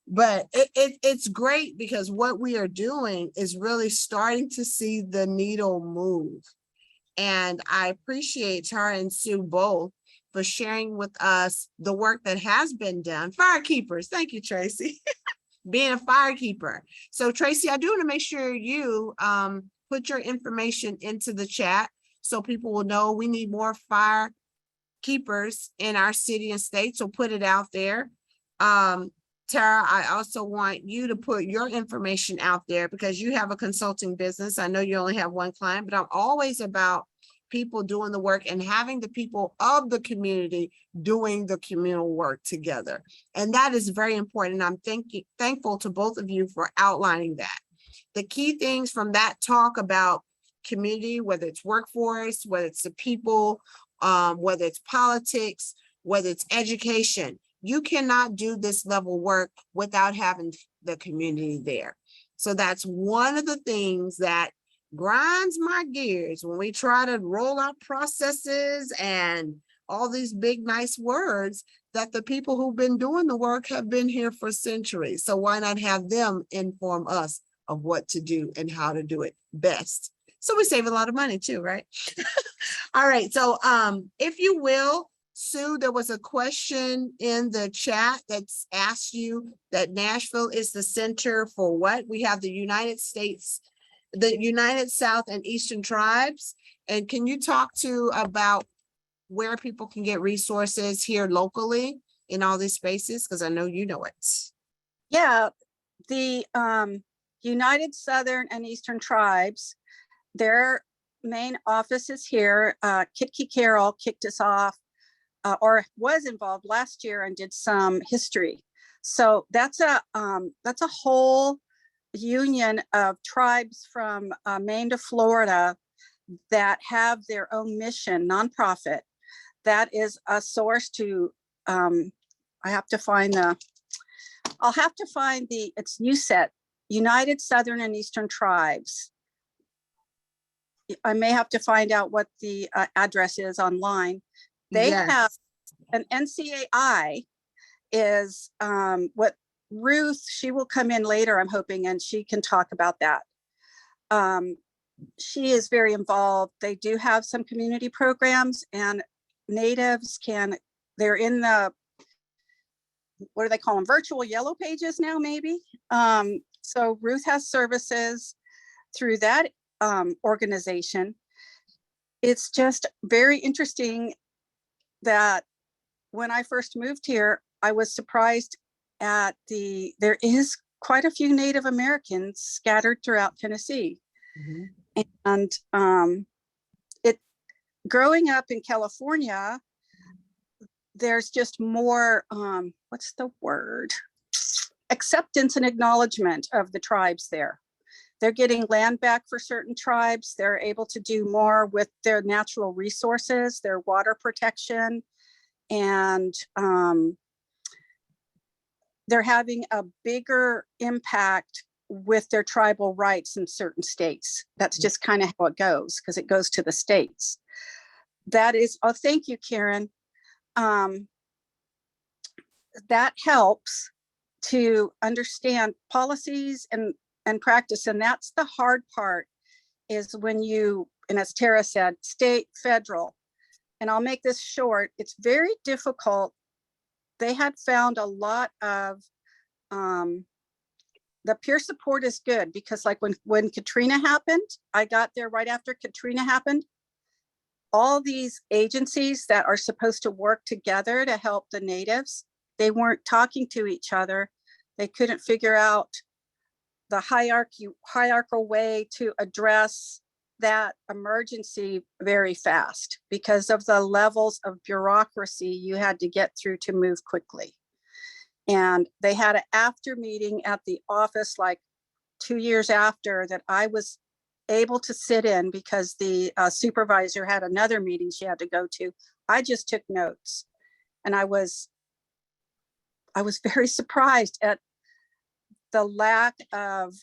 But it's great because what we are doing is really starting to see the needle move. And I appreciate Tara and Sue both for sharing with us the work that has been done. Firekeepers, thank you, Tracy. Being a firekeeper. So Tracy, I do want to make sure you put your information into the chat so people will know we need more firekeepers in our city and state. So put it out there. Tara, I also want you to put your information out there because you have a consulting business. I know you only have one client, but I'm always about people doing the work and having the people of the community doing the communal work together. And that is very important. I'm thankful to both of you for outlining that. The key things from that talk about community, whether it's workforce, whether it's the people, whether it's politics, whether it's education, you cannot do this level work without having the community there. So that's one of the things that grinds my gears when we try to roll out processes and all these big, nice words, that the people who've been doing the work have been here for centuries. So why not have them inform us of what to do and how to do it best? So we save a lot of money too, right? All right, so if you will, Sue, there was a question in the chat that's asked you that Nashville is the center for what? We have the United States, the United South and Eastern Tribes. And can you talk to about where people can get resources here locally in all these spaces? Because I know you know it. Yeah, the United Southern and Eastern Tribes, their main office is here. Kitke Carroll kicked us off or was involved last year and did some history. So that's a whole union of tribes from Maine to Florida that have their own mission, nonprofit. That is a source to, I'll have to find it's USET, United Southern and Eastern Tribes. I may have to find out what the address is online. They have an NCAI is what Ruth, she will come in later, I'm hoping, and she can talk about that. She is very involved. They do have some community programs, and natives they're in the, what do they call them? Virtual yellow pages now, maybe. So Ruth has services through that organization. It's just very interesting that when I first moved here, I was surprised at there is quite a few Native Americans scattered throughout Tennessee. Mm-hmm. And growing up in California, there's just more, what's the word? Acceptance and acknowledgement of the tribes there. They're getting land back for certain tribes. They're able to do more with their natural resources, their water protection, and they're having a bigger impact with their tribal rights in certain states. That's just kind of how it goes, because it goes to the states. That is, oh, thank you, Karen. That helps to understand policies and practice. And that's the hard part, is when you, and as Tara said, state, federal, and I'll make this short, it's very difficult. They had found a lot of, the peer support is good, because like when Katrina happened, I got there right after Katrina happened. All these agencies that are supposed to work together to help the natives, they weren't talking to each other. They couldn't figure out the hierarchical way to address that emergency very fast, because of the levels of bureaucracy you had to get through to move quickly. And they had an after meeting at the office like 2 years after that I was able to sit in, because the supervisor had another meeting she had to go to. I just took notes, and I was very surprised at the lack of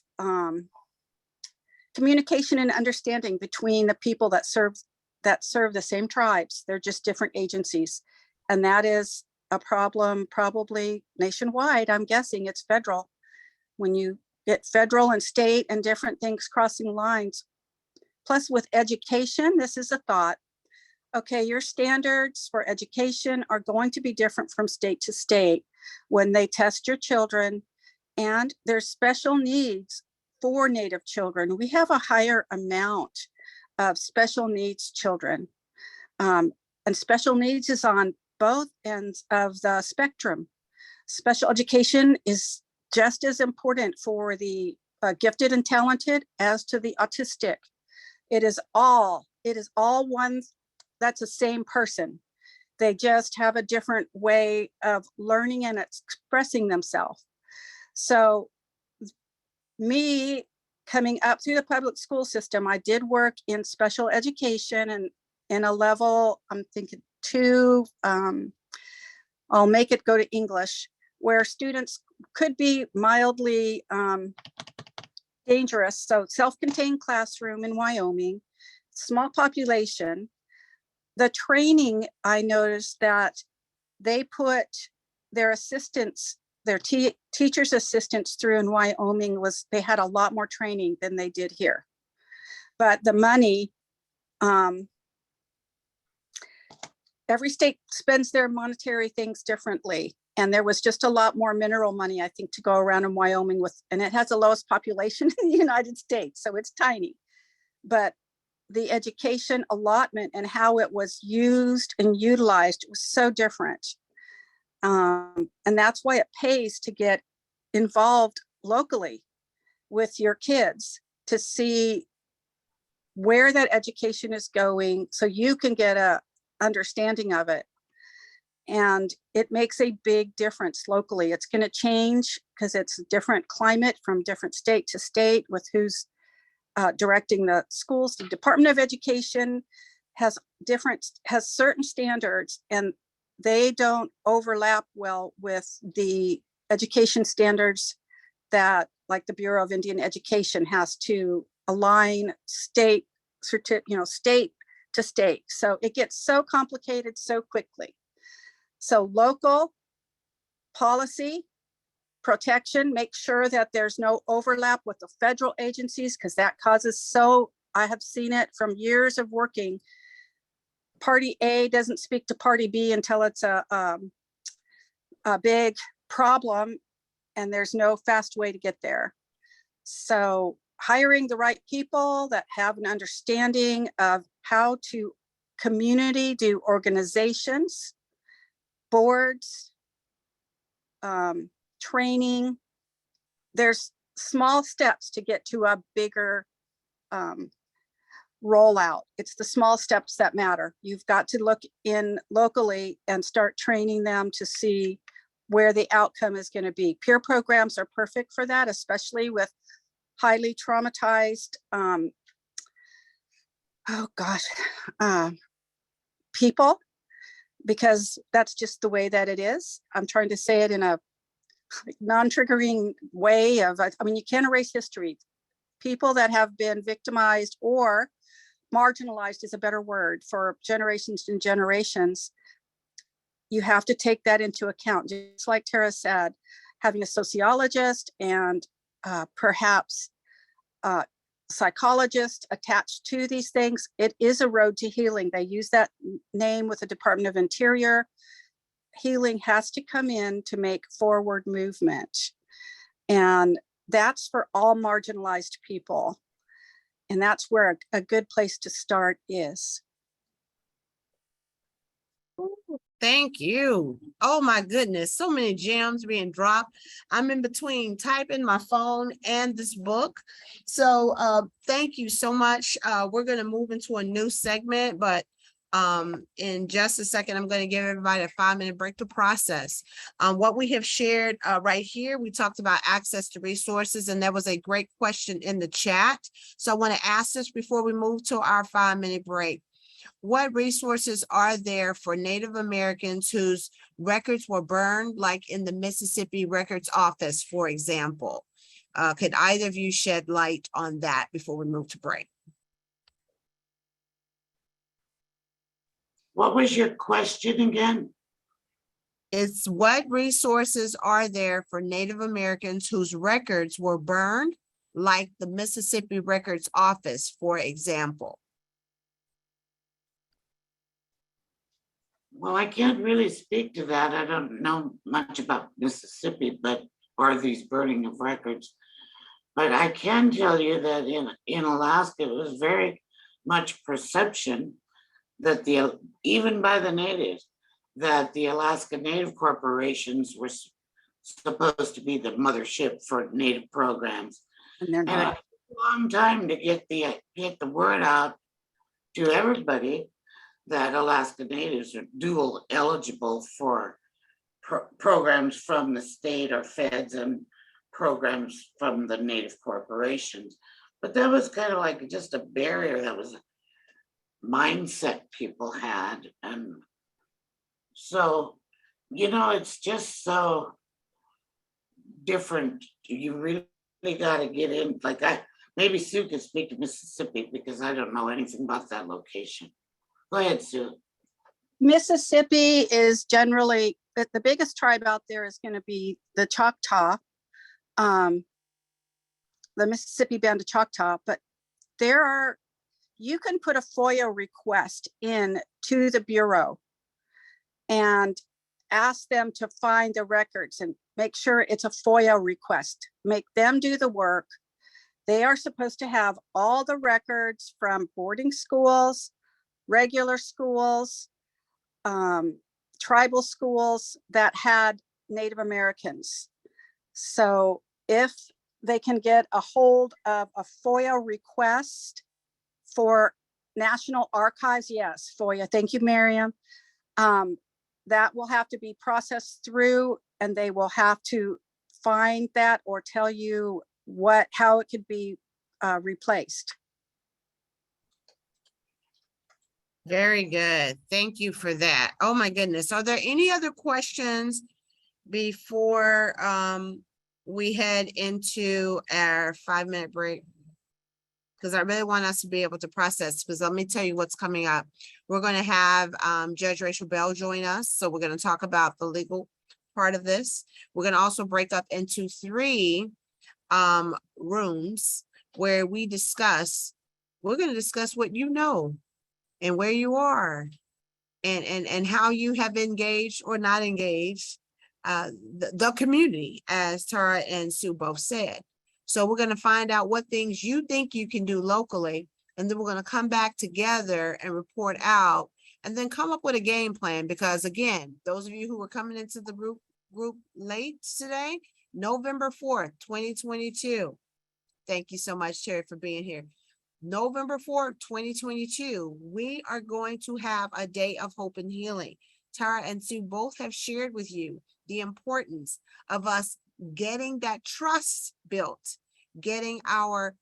communication and understanding between the people that serve the same tribes. They're just different agencies. And that is a problem probably nationwide. I'm guessing it's federal. When you get federal and state and different things crossing lines. Plus with education, this is a thought. Okay, your standards for education are going to be different from state to state when they test your children, and there's special needs for Native children. We have a higher amount of special needs children, and special needs is on both ends of the spectrum. Special education is just as important for the gifted and talented as to the autistic. It is all it is all one, that's the same person. They just have a different way of learning and expressing themselves. So me coming up through the public school system, I did work in special education and in a level, I'm thinking 2, I'll make it go to English, where students could be mildly dangerous. So self-contained classroom in Wyoming, small population. The training, I noticed that they put their assistants, their teachers' assistants through in Wyoming was, they had a lot more training than they did here. But the money, every state spends their monetary things differently. And there was just a lot more mineral money, I think, to go around in Wyoming with, and it has the lowest population in the United States, so it's tiny. But the education allotment and how it was used and utilized was so different. And that's why it pays to get involved locally with your kids to see where that education is going so you can get a understanding of it. And it makes a big difference locally. It's going to change because it's a different climate from different state to state with who's directing the schools. The Department of Education has certain standards, and they don't overlap well with the education standards that, like, the Bureau of Indian Education has to align state to state. So it gets so complicated so quickly. So local policy protection, make sure that there's no overlap with the federal agencies, because that causes, I have seen it from years of working. Party A doesn't speak to Party B until it's a big problem, and there's no fast way to get there. So hiring the right people that have an understanding of how to community do organizations, boards, training. There's small steps to get to a bigger rollout. It's the small steps that matter. You've got to look in locally and start training them to see where the outcome is going to be. Peer programs are perfect for that, especially with highly traumatized, people, because that's just the way that it is. I'm trying to say it in a non-triggering way of, I mean, you can't erase history. People that have been victimized or marginalized is a better word for generations and generations. You have to take that into account. Just like Tara said, having a sociologist and perhaps psychologist attached to these things, it is a road to healing. They use that name with the Department of Interior. Healing has to come in to make forward movement. And that's for all marginalized people. And that's where a good place to start is. Thank you. Oh my goodness, so many gems being dropped. I'm in between typing my phone and this book. So thank you so much. We're going to move into a new segment, but in just a second, I'm going to give everybody a 5-minute break to process. What we have shared right here, we talked about access to resources, and there was a great question in the chat. So I want to ask this before we move to our 5-minute break. What resources are there for Native Americans whose records were burned, like in the Mississippi Records Office, for example? Could either of you shed light on that before we move to break? What was your question again? It's what resources are there for Native Americans whose records were burned, like the Mississippi Records Office, for example? Well, I can't really speak to that. I don't know much about Mississippi, or these burning of records. But I can tell you that in Alaska, it was very much perception that even by the natives, that the Alaska Native corporations were supposed to be the mothership for Native programs. And they're And it not. took a long time to get the word out to everybody that Alaska Natives are dual eligible for programs from the state or feds and programs from the native corporations. But that was kind of like just a barrier, that was a mindset people had. And so, it's just so different. You really got to get in. Like, maybe Sue can speak to Mississippi because I don't know anything about that location. Go ahead, Sue. Mississippi is generally, the biggest tribe out there is going to be the Choctaw, the Mississippi Band of Choctaw, but you can put a FOIA request in to the Bureau and ask them to find the records and make sure it's a FOIA request. Make them do the work. They are supposed to have all the records from boarding schools, regular schools, tribal schools that had Native Americans. So if they can get a hold of a FOIA request for National Archives, yes, FOIA, thank you, Miriam. That will have to be processed through, and they will have to find that or tell you how it could be replaced. Very good. Thank you for that. Oh my goodness. Are there any other questions before we head into our 5-minute break? Because I really want us to be able to process, because let me tell you what's coming up. We're going to have Judge Rachel Bell join us. So we're going to talk about the legal part of this. We're going to also break up into 3 rooms where we're going to discuss what you know and where you are and how you have engaged or not engaged the community, as Tara and Sue both said. So we're going to find out what things you think you can do locally, and then we're going to come back together and report out and then come up with a game plan. Because again, those of you who were coming into the group late today, November 4th, 2022. Thank you so much, Terry, for being here. November 4th, 2022, we are going to have a day of hope and healing. Tara and Sue both have shared with you the importance of us getting that trust built, getting our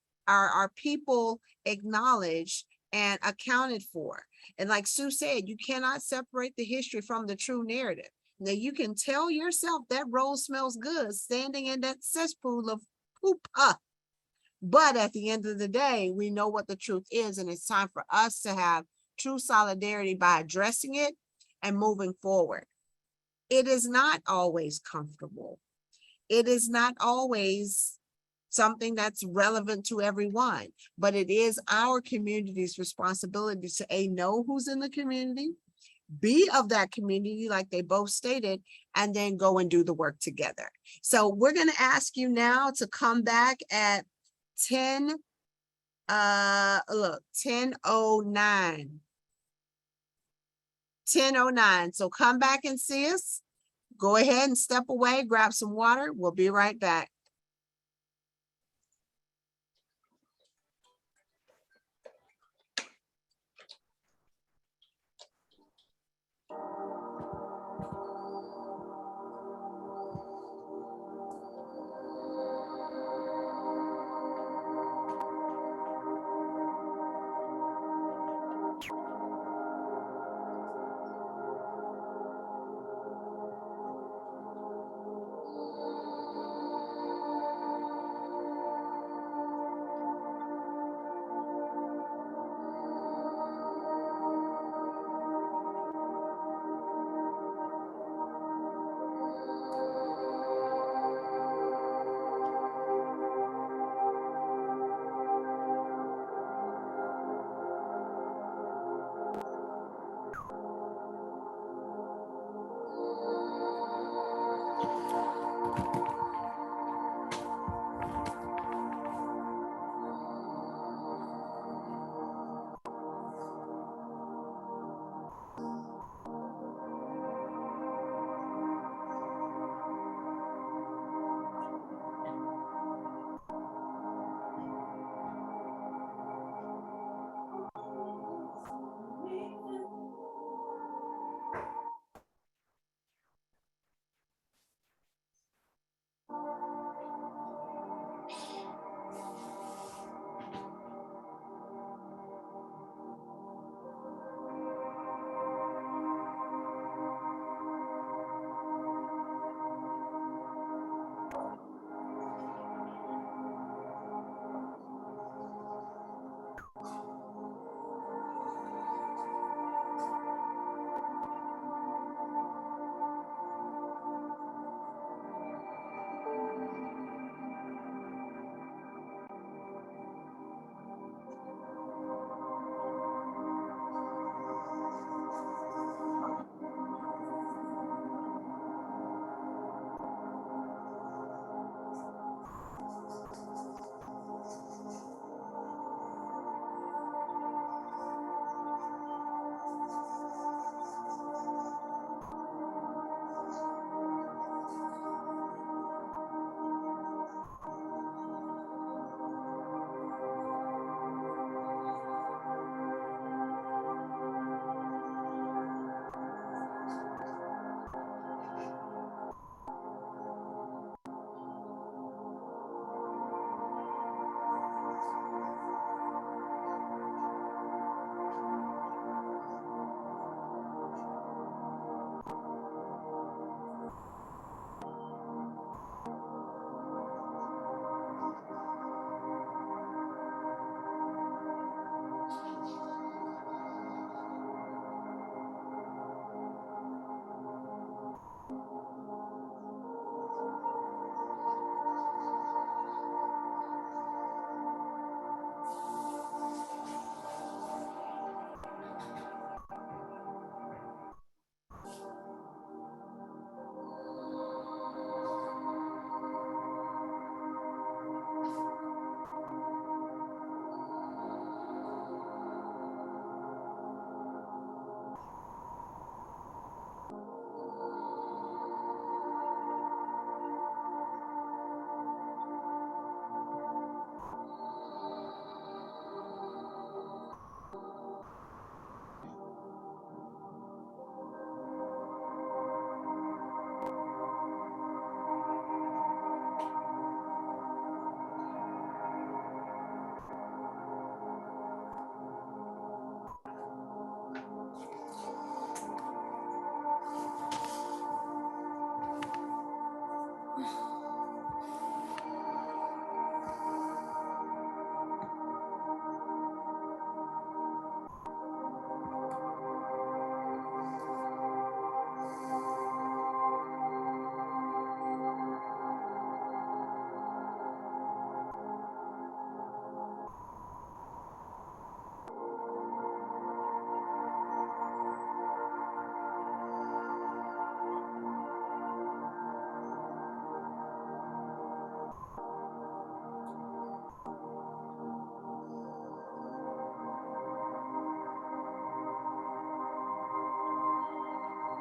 people acknowledged and accounted for. And like Sue said, you cannot separate the history from the true narrative. Now you can tell yourself that rose smells good standing in that cesspool of poop. But at the end of the day, we know what the truth is, and it's time for us to have true solidarity by addressing it and moving forward. It is not always comfortable. It is not always something that's relevant to everyone, but it is our community's responsibility to know who's in the community, be of that community, like they both stated, and then go and do the work together. So we're going to ask you now to come back at 10:09. 10:09. So come back and see us. Go ahead and step away, grab some water. We'll be right back.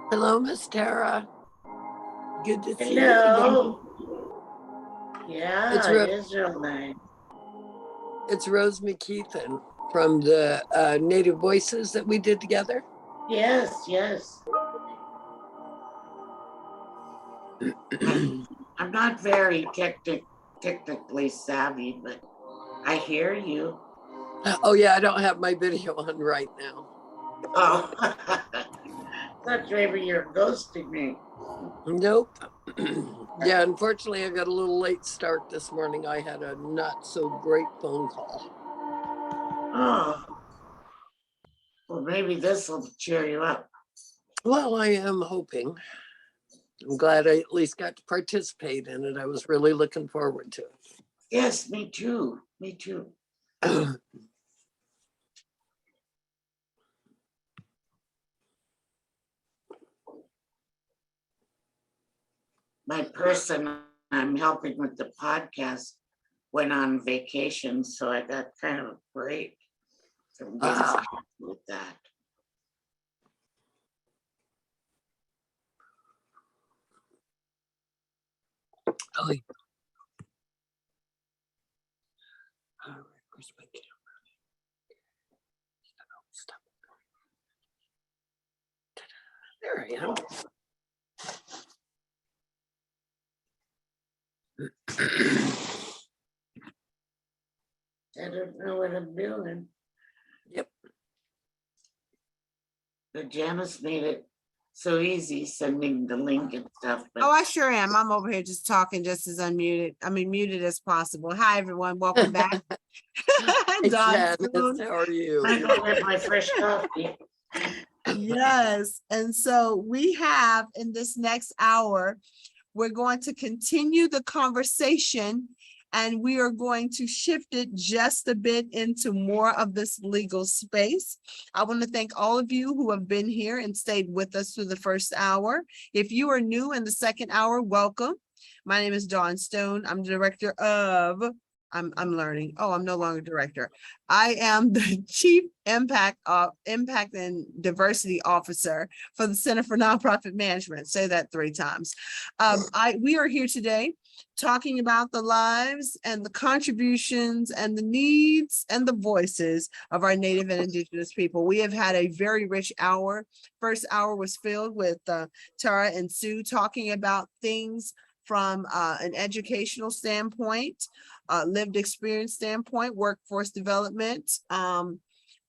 Hello, Miss Tara. Good to see you. Hello. Yeah, It's it is real nice. It's Rose McKeithen from the Native Voices that we did together. Yes, yes. I'm not very technically savvy, but I hear you. Oh yeah, I don't have my video on right now. Oh, thought maybe you're ghosting me. Nope. Yeah, unfortunately, I got a little late start this morning. I had a not so great phone call. Oh, well, maybe this will cheer you up. Well, I am hoping. I'm glad I at least got to participate in it. I was really looking forward to Yes, me too. Me too. it. My person I'm helping with the podcast went on vacation, so I got kind of a break from getting Ah. with that. Oh, yeah. All right, where's my camera? Stop. There I am. I don't know what I'm doing. Yep. But Janice made it so easy sending the link and stuff, Oh, but I sure am. I'm over here just talking just as unmuted. I mean, muted as possible. Hi, everyone. Welcome back. Hey, Don Janice, Spoon. how are you? I go get my fresh coffee. Yes. And so we have in this next hour, we're going to continue the conversation and we are going to shift it just a bit into more of this legal space. I want to thank all of you who have been here and stayed with us through the first hour. If you are new in the second hour, welcome. My name is Dawn Stone. I'm the director of I'm learning. Oh, I'm no longer director. I am the Chief Impact and Diversity Officer for the Center for Nonprofit Management. Say that 3 times. We are here today talking about the lives and the contributions and the needs and the voices of our Native and Indigenous people. We have had a very rich hour. First hour was filled with Tara and Sue talking about things from an educational standpoint, lived experience standpoint, workforce development,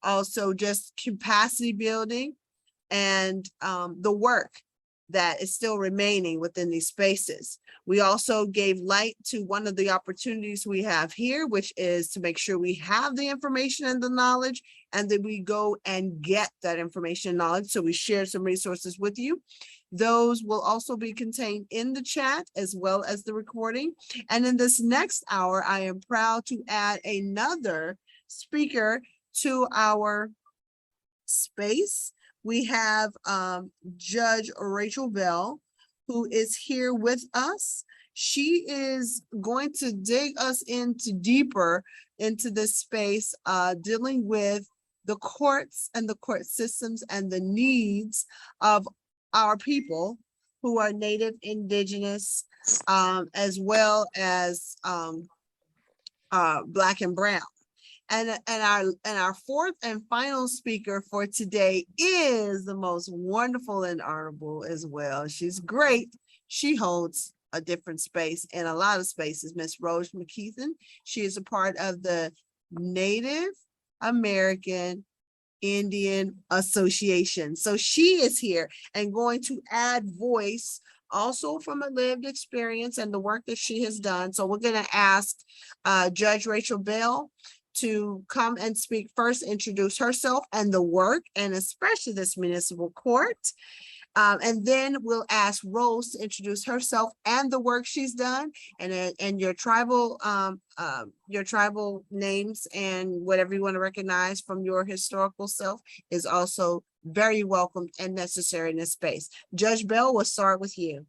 also just capacity building and the work that is still remaining within these spaces. We also gave light to one of the opportunities we have here, which is to make sure we have the information and the knowledge, and that we go and get that information and knowledge. So we share some resources with you. Those will also be contained in the chat as well as the recording. And in this next hour, I am proud to add another speaker to our space. We have Judge Rachel Bell, who is here with us. She is going to dig us into deeper into this space, dealing with the courts and the court systems and the needs of our people who are Native, Indigenous, as well as Black and Brown. And our fourth and final speaker for today is the most wonderful and honorable as well. She's great. She holds a different space in a lot of spaces. Miss Rose McKeithen. She is a part of the Native American Indian Association. So she is here and going to add voice also from a lived experience and the work that she has done. So we're going to ask Judge Rachel Bell to come and speak first, introduce herself and the work, and especially this municipal court. And then we'll ask Rose to introduce herself and the work she's done, and your tribal names and whatever you want to recognize from your historical self is also very welcome and necessary in this space. Judge Bell, we'll start with you.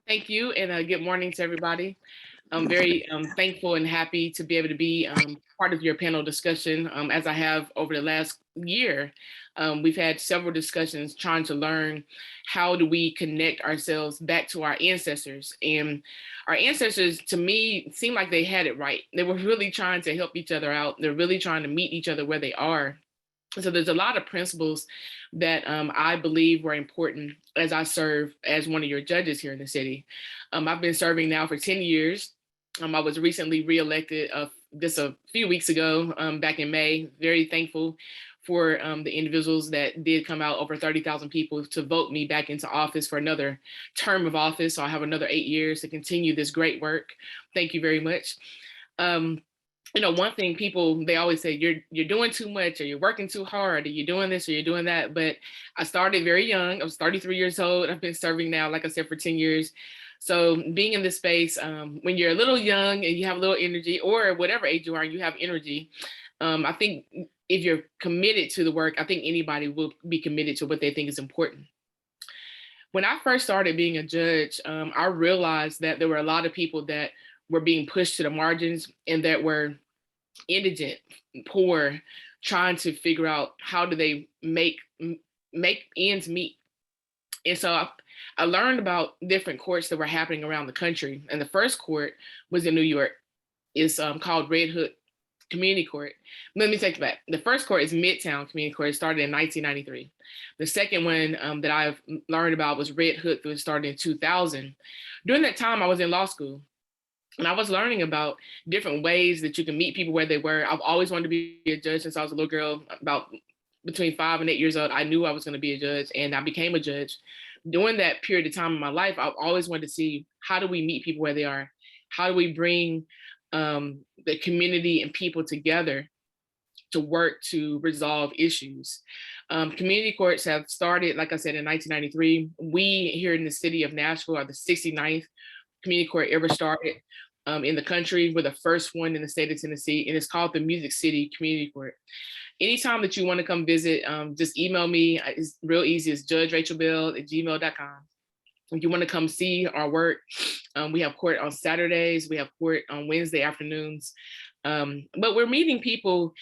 Thank you, and good morning to everybody. I'm very thankful and happy to be able to be part of your panel discussion, as I have over the last year, we've had several discussions trying to learn how do we connect ourselves back to our ancestors. And our ancestors, to me, seem like they had it right. They were really trying to help each other out. They're really trying to meet each other where they are. So there's a lot of principles that I believe were important as I serve as one of your judges here in the city. I've been serving now for 10 years. I was recently reelected just a few weeks ago, back in May. Very thankful for the individuals that did come out, over 30,000 people, to vote me back into office for another term of office. So I have another 8 years to continue this great work. Thank you very much. You know, one thing people, they always say, you're doing too much, or you're working too hard, or you're doing this, or you're doing that. But I started very young. I was 33 years old. I've been serving now, like I said, for 10 years. So being in this space, when you're a little young and you have a little energy, or whatever age you are, and you have energy, I think if you're committed to the work, I think anybody will be committed to what they think is important. When I first started being a judge, I realized that there were a lot of people that were being pushed to the margins and that were indigent, poor, trying to figure out how do they make ends meet. And so I learned about different courts that were happening around the country. And the first court was in New York. It's called Red Hook Community Court. Let me take it back. The first court is Midtown Community Court. It started in 1993. The second one that I've learned about was Red Hook, which started in 2000. During that time, I was in law school. And I was learning about different ways that you can meet people where they were. I've always wanted to be a judge since I was a little girl. About between 5 and 8 years old, I knew I was going to be a judge, and I became a judge. During that period of time in my life, I've always wanted to see, how do we meet people where they are? How do we bring the community and people together to work to resolve issues? Community courts have started, like I said, in 1993. We here in the city of Nashville are the 69th community court ever started in the country. We're the first one in the state of Tennessee, and it's called the Music City Community Court. Anytime that you want to come visit, just email me. It's real easy. It's judgerachelbell@gmail.com. If you want to come see our work, we have court on Saturdays. We have court on Wednesday afternoons. But we're meeting people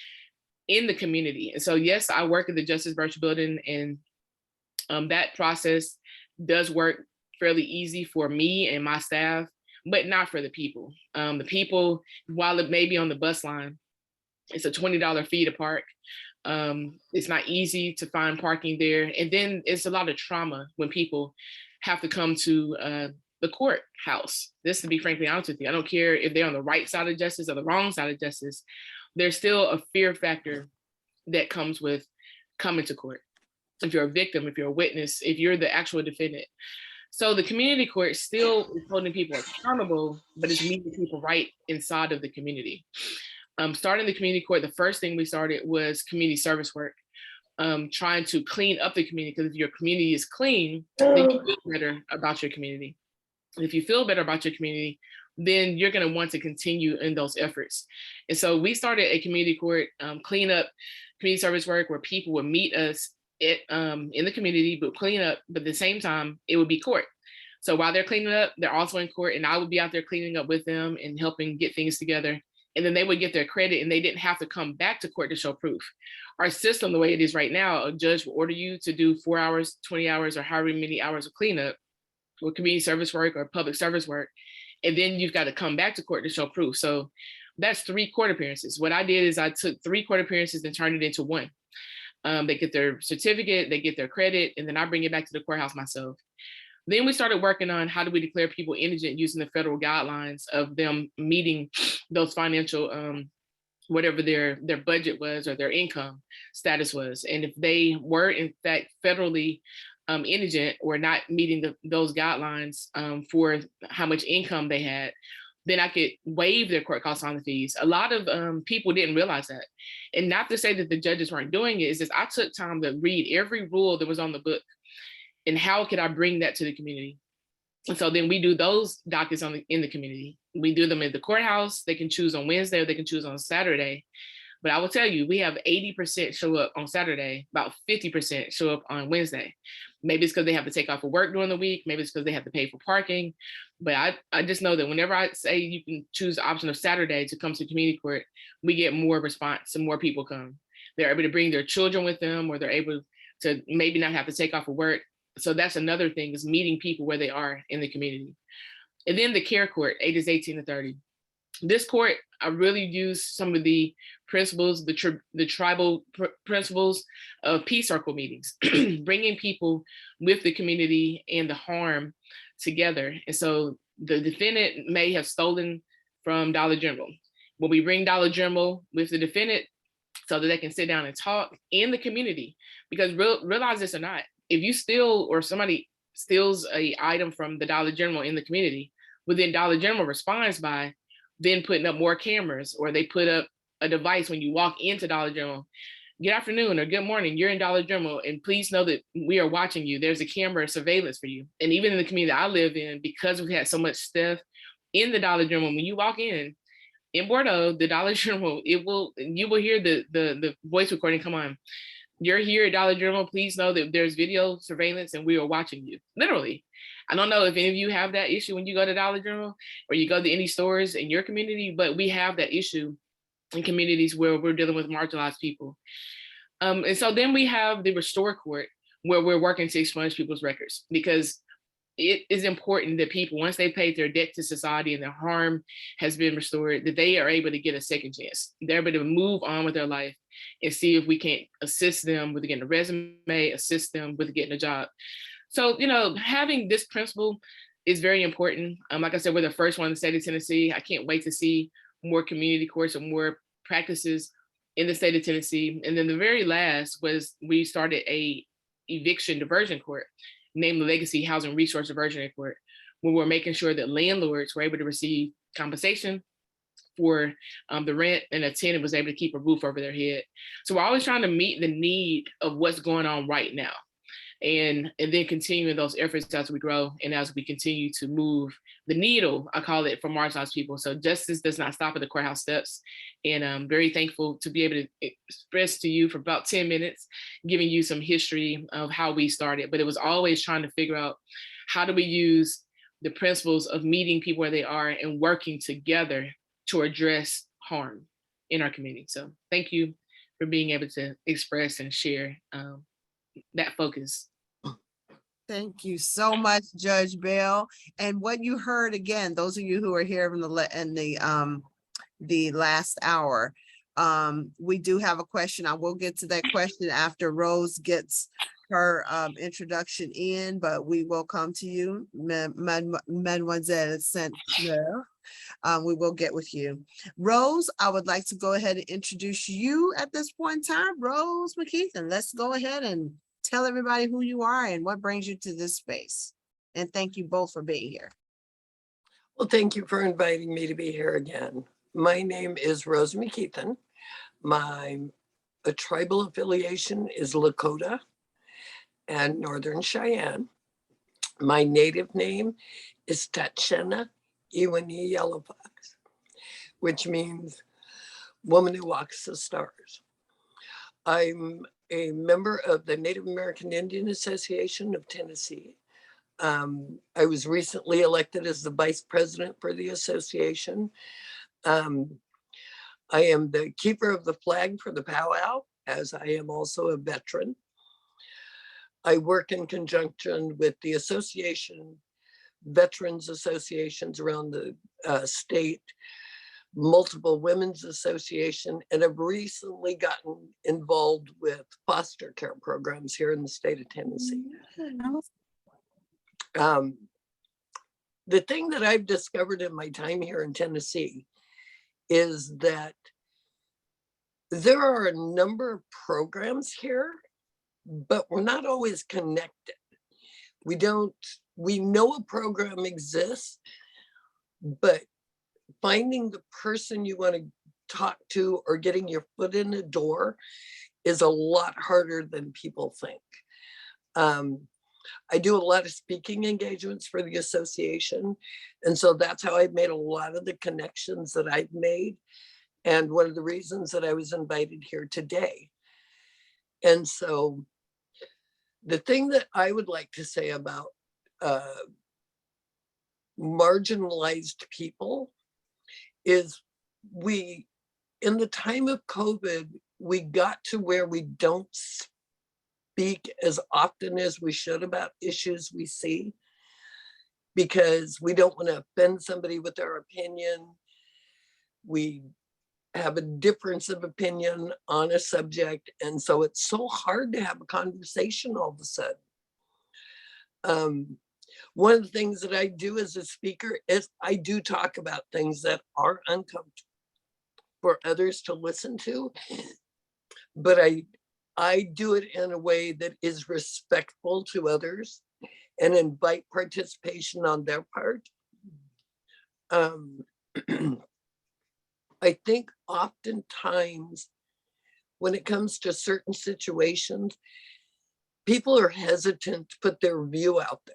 in the community. And so, yes, I work at the Justice Birch Building, and that process does work fairly easy for me and my staff, but not for the people. The people, while it may be on the bus line, it's a $20 fee to park. It's not easy to find parking there. And then it's a lot of trauma when people have to come to the courthouse. This, to be frankly honest with you, I don't care if they're on the right side of justice or the wrong side of justice. There's still a fear factor that comes with coming to court. If you're a victim, if you're a witness, if you're the actual defendant. So the community court still is holding people accountable, but it's meeting people right inside of the community. Starting the community court, the first thing we started was community service work, trying to clean up the community, because if your community is clean, then you feel better about your community. And if you feel better about your community, then you're going to want to continue in those efforts. And so we started a community court cleanup, community service work, where people would meet us in the community, but clean up, but at the same time, it would be court. So while they're cleaning up, they're also in court, and I would be out there cleaning up with them and helping get things together. And then they would get their credit, and they didn't have to come back to court to show proof. Our system, the way it is right now, a judge will order you to do 4 hours, 20 hours, or however many hours of cleanup or community service work or public service work. And then you've got to come back to court to show proof. So that's 3 court appearances. What I did is I took 3 court appearances and turned it into 1. They get their certificate, they get their credit, and then I bring it back to the courthouse myself. Then we started working on how do we declare people indigent using the federal guidelines of them meeting those financial, whatever their budget was or their income status was. And if they were in fact federally indigent or not meeting those guidelines for how much income they had, then I could waive their court cost filing fees. A lot of people didn't realize that. And not to say that the judges weren't doing it, it's just I took time to read every rule that was on the book and how could I bring that to the community. And so then we do those dockets in the community. We do them at the courthouse. They can choose on Wednesday or they can choose on Saturday. But I will tell you, we have 80% show up on Saturday, about 50% show up on Wednesday. Maybe it's because they have to take off of work during the week. Maybe it's because they have to pay for parking. But I just know that whenever I say you can choose the option of Saturday to come to community court, we get more response and more people come. they're able to bring their children with them, or they're able to maybe not have to take off of work. So that's another thing, is meeting people where they are in the community. And then the care court, ages 18 to 30. This court, I really use some of the principles, the tribal principles of peace circle meetings, bringing people with the community and the harm together. And so the defendant may have stolen from Dollar General. When we bring Dollar General with the defendant so that they can sit down and talk in the community, because realize this or not, if you steal, or somebody steals a item from the Dollar General in the community, within Dollar General responds by then putting up more cameras, or they put up a device when you walk into Dollar General. Good afternoon or good morning, you're in Dollar General, and please know that we are watching you. There's a camera surveillance for you. And even in the community I live in, because we've had so much stuff in the Dollar General, when you walk in Bordeaux, the Dollar General, you will hear the voice recording come on. You're here at Dollar General, please know that there's video surveillance and we are watching you. Literally. I don't know if any of you have that issue when you go to Dollar General or you go to any stores in your community, but we have that issue in communities where we're dealing with marginalized people. And so then we have the Restore Court, where we're working to expunge people's records, because it is important that people, once they paid their debt to society and their harm has been restored, that they are able to get a second chance. They're able to move on with their life and see if we can't assist them with getting a resume, assist them with getting a job. So, having this principle is very important. Like I said, we're the first one in the state of Tennessee. I can't wait to see more community courts and more practices in the state of Tennessee. And then the very last was we started a eviction diversion court named the Legacy Housing Resource Diversion Court, where we're making sure that landlords were able to receive compensation for the rent, and a tenant was able to keep a roof over their head. So we're always trying to meet the need of what's going on right now. And then continuing those efforts as we grow and as we continue to move the needle, I call it, for marginalized people. So justice does not stop at the courthouse steps. And I'm very thankful to be able to express to you for about 10 minutes, giving you some history of how we started. But it was always trying to figure out, how do we use the principles of meeting people where they are and working together to address harm in our community. So thank you for being able to express and share that focus. Thank you so much, Judge Bell. And what you heard, again, those of you who are here in the last hour, we do have a question. I will get to that question after Rose gets her introduction in, but we will come to you, Mademoiselle Saint-Clair. We will get with you. Rose, I would like to go ahead and introduce you at this point in time. Rose McKeithen, let's go ahead and tell everybody who you are and what brings you to this space. And thank you both for being here. Well, thank you for inviting me to be here again. My name is Rose McKeithen. My tribal affiliation is Lakota and Northern Cheyenne. My native name is Tatchena Iwani Yellowfox, which means woman who walks the stars. I'm a member of the Native American Indian Association of Tennessee. I was recently elected as the vice president for the association. I am the keeper of the flag for the powwow, as I am also a veteran. I work in conjunction with the association, veterans associations around the state, multiple women's association, and have recently gotten involved with foster care programs here in the state of Tennessee. The thing that I've discovered in my time here in Tennessee is that there are a number of programs here, but we're not always connected. We know a program exists, but finding the person you want to talk to or getting your foot in the door is a lot harder than people think. I do a lot of speaking engagements for the association. And so that's how I've made a lot of the connections that I've made. And one of the reasons that I was invited here today. And so the thing that I would like to say about marginalized people is in the time of COVID, we got to where we don't speak as often as we should about issues we see because we don't want to offend somebody with our opinion. We have a difference of opinion on a subject. And so it's so hard to have a conversation all of a sudden. One of the things that I do as a speaker is I do talk about things that are uncomfortable for others to listen to, but I do it in a way that is respectful to others and invite participation on their part. I think oftentimes when it comes to certain situations, people are hesitant to put their view out there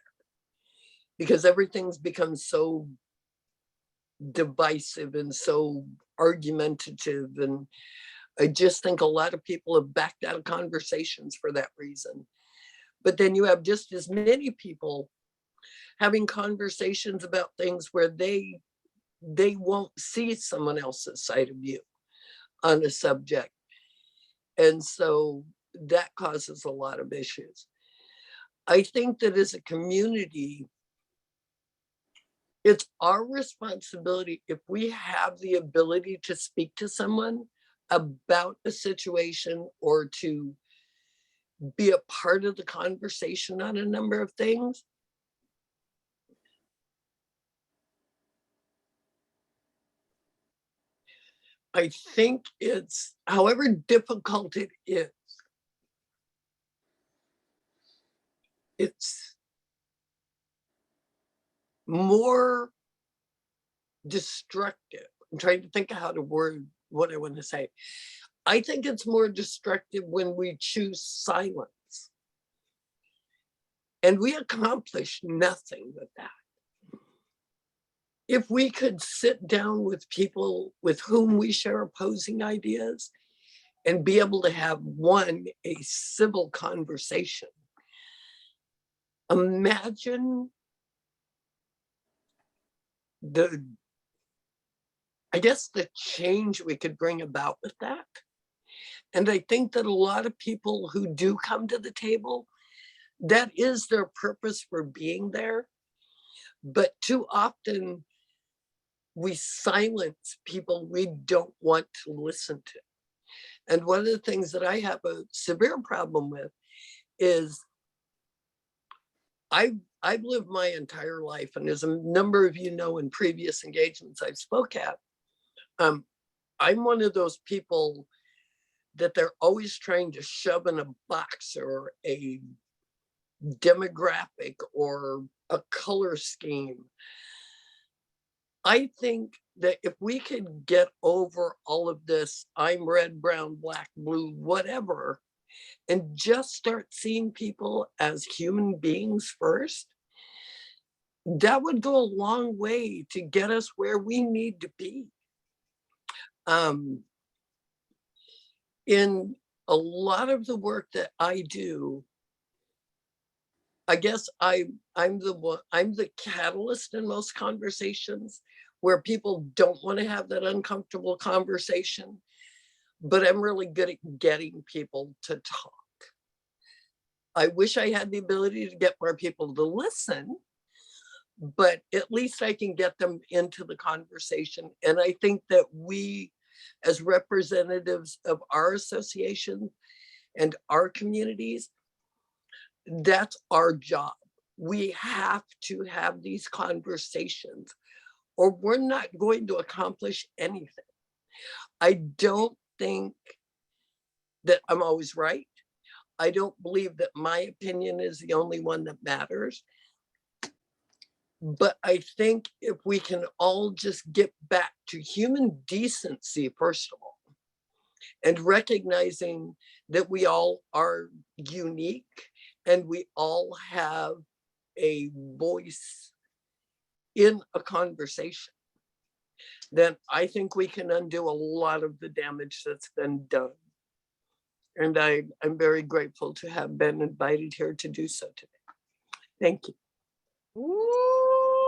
because everything's become so divisive and so argumentative. And I just think a lot of people have backed out of conversations for that reason. But then you have just as many people having conversations about things where they won't see someone else's side of view on a subject. And so that causes a lot of issues. I think that as a community, it's our responsibility, if we have the ability to speak to someone about a situation or to be a part of the conversation on a number of things. I think it's, however difficult it is, it's more destructive. I'm trying to think of how to word what I want to say. I think it's more destructive when we choose silence. And we accomplish nothing with that. If we could sit down with people with whom we share opposing ideas and be able to have a civil conversation. Imagine the change we could bring about with that. And I think that a lot of people who do come to the table, that is their purpose for being there. But too often we silence people we don't want to listen to. And one of the things that I have a severe problem with is I've lived my entire life, and as a number of you know in previous engagements I've spoke at, I'm one of those people that they're always trying to shove in a box or a demographic or a color scheme. I think that if we could get over all of this, I'm red, brown, black, blue, whatever, and just start seeing people as human beings first, that would go a long way to get us where we need to be. In a lot of the work that I do, I guess I'm the catalyst in most conversations where people don't want to have that uncomfortable conversation, but I'm really good at getting people to talk. I wish I had the ability to get more people to listen, but at least I can get them into the conversation. And I think that we, as representatives of our association and our communities, that's our job. We have to have these conversations or we're not going to accomplish anything. I don't think that I'm always right. I don't believe that my opinion is the only one that matters. But I think if we can all just get back to human decency, first of all, and recognizing that we all are unique and we all have a voice in a conversation, then I think we can undo a lot of the damage that's been done. And I'm very grateful to have been invited here to do so today. Thank you. Ooh-wee.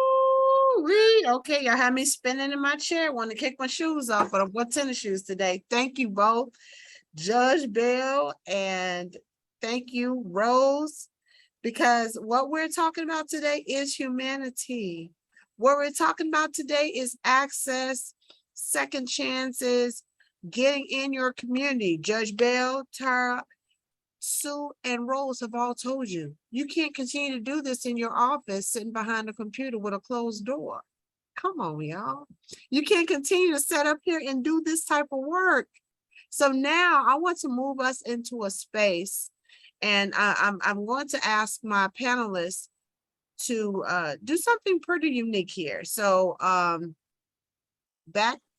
Okay, y'all have me spinning in my chair. Want to kick my shoes off, but I've got tennis shoes today. Thank you both. Judge Bell, and thank you, Rose, because what we're talking about today is humanity. What we're talking about today is access, second chances, getting in your community. Judge Bell, Tara, Sue, and Rose have all told you, you can't continue to do this in your office, sitting behind a computer with a closed door. Come on, y'all. You can't continue to sit up here and do this type of work. So now I want to move us into a space, and I'm going to ask my panelists to do something pretty unique here. So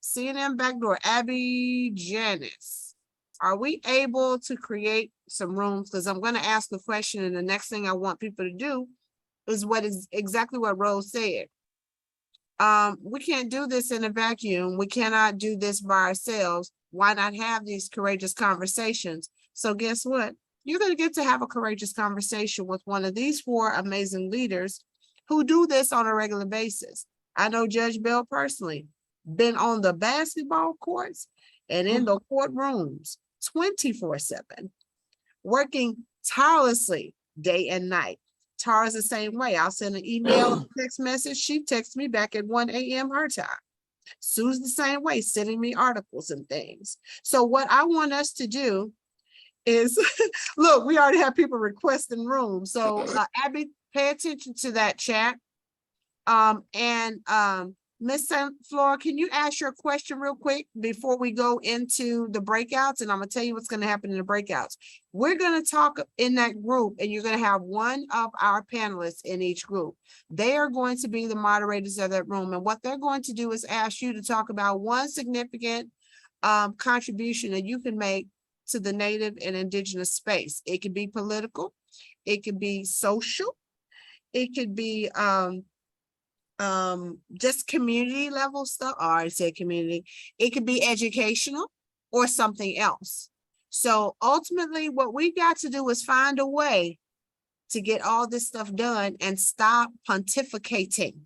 CNN Backdoor, Abby Janice, are we able to create some rooms? Because I'm going to ask the question, and the next thing I want people to do is exactly what Rose said. We can't do this in a vacuum. We cannot do this by ourselves. Why not have these courageous conversations? So guess what? You're going to get to have a courageous conversation with one of these 4 amazing leaders who do this on a regular basis. I know Judge Bell personally, been on the basketball courts and in the courtrooms 24/7, working tirelessly day and night. Tara's the same way. I'll send an email, a text message. She texts me back at 1 a.m. her time. Sue's the same way, sending me articles and things. So what I want us to do is, look, we already have people requesting rooms. So Abby, pay attention to that chat. Miss St. Flora, can you ask your question real quick before we go into the breakouts? And I'm gonna tell you what's gonna happen in the breakouts. We're gonna talk in that group, and you're gonna have one of our panelists in each group. They are going to be the moderators of that room. And what they're going to do is ask you to talk about one significant contribution that you can make to the Native and Indigenous space. It could be political, it could be social, it could be just community level stuff, or I said community, it could be educational or something else. So ultimately what we got to do is find a way to get all this stuff done and stop pontificating.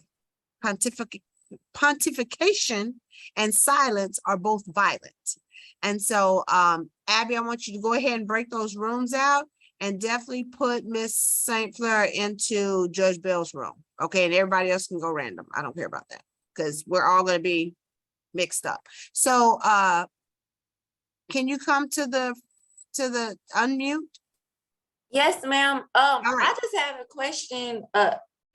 Pontification and silence are both violent. And so Abby, I want you to go ahead and break those rooms out, and definitely put Miss St. Fleur into Judge Bell's room. Okay, and everybody else can go random. I don't care about that, because we're all going to be mixed up. So can you come to the unmute? Yes, ma'am. right. I just have a question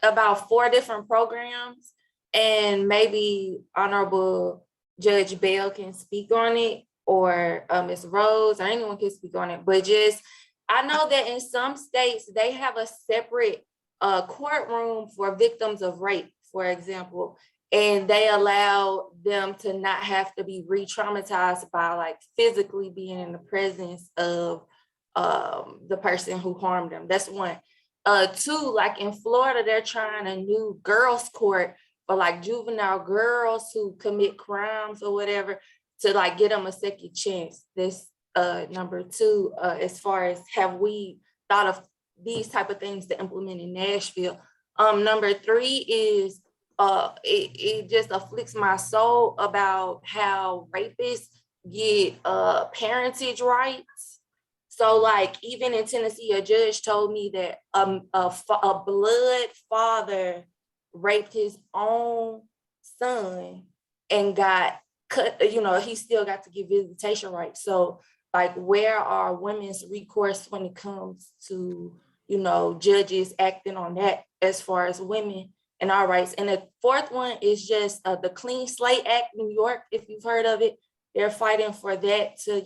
about 4 different programs, and maybe Honorable Judge Bell can speak on it, or Ms. Rose, or anyone can speak on it. But just, I know that in some states they have a separate courtroom for victims of rape, for example, and they allow them to not have to be re-traumatized by like physically being in the presence of the person who harmed them. That's one. 2, like in Florida, they're trying a new girls' court for like juvenile girls who commit crimes or whatever, to like get them a second chance. This number 2, as far as have we thought of these type of things to implement in Nashville. Number 3 is it just afflicts my soul about how rapists get parentage rights. So like even in Tennessee, a judge told me that a blood father raped his own son and got cut, he still got to get visitation rights. So like, where are women's recourse when it comes to, judges acting on that as far as women and our rights? And the 4th one is just the Clean Slate Act, New York, if you've heard of it. They're fighting for that to,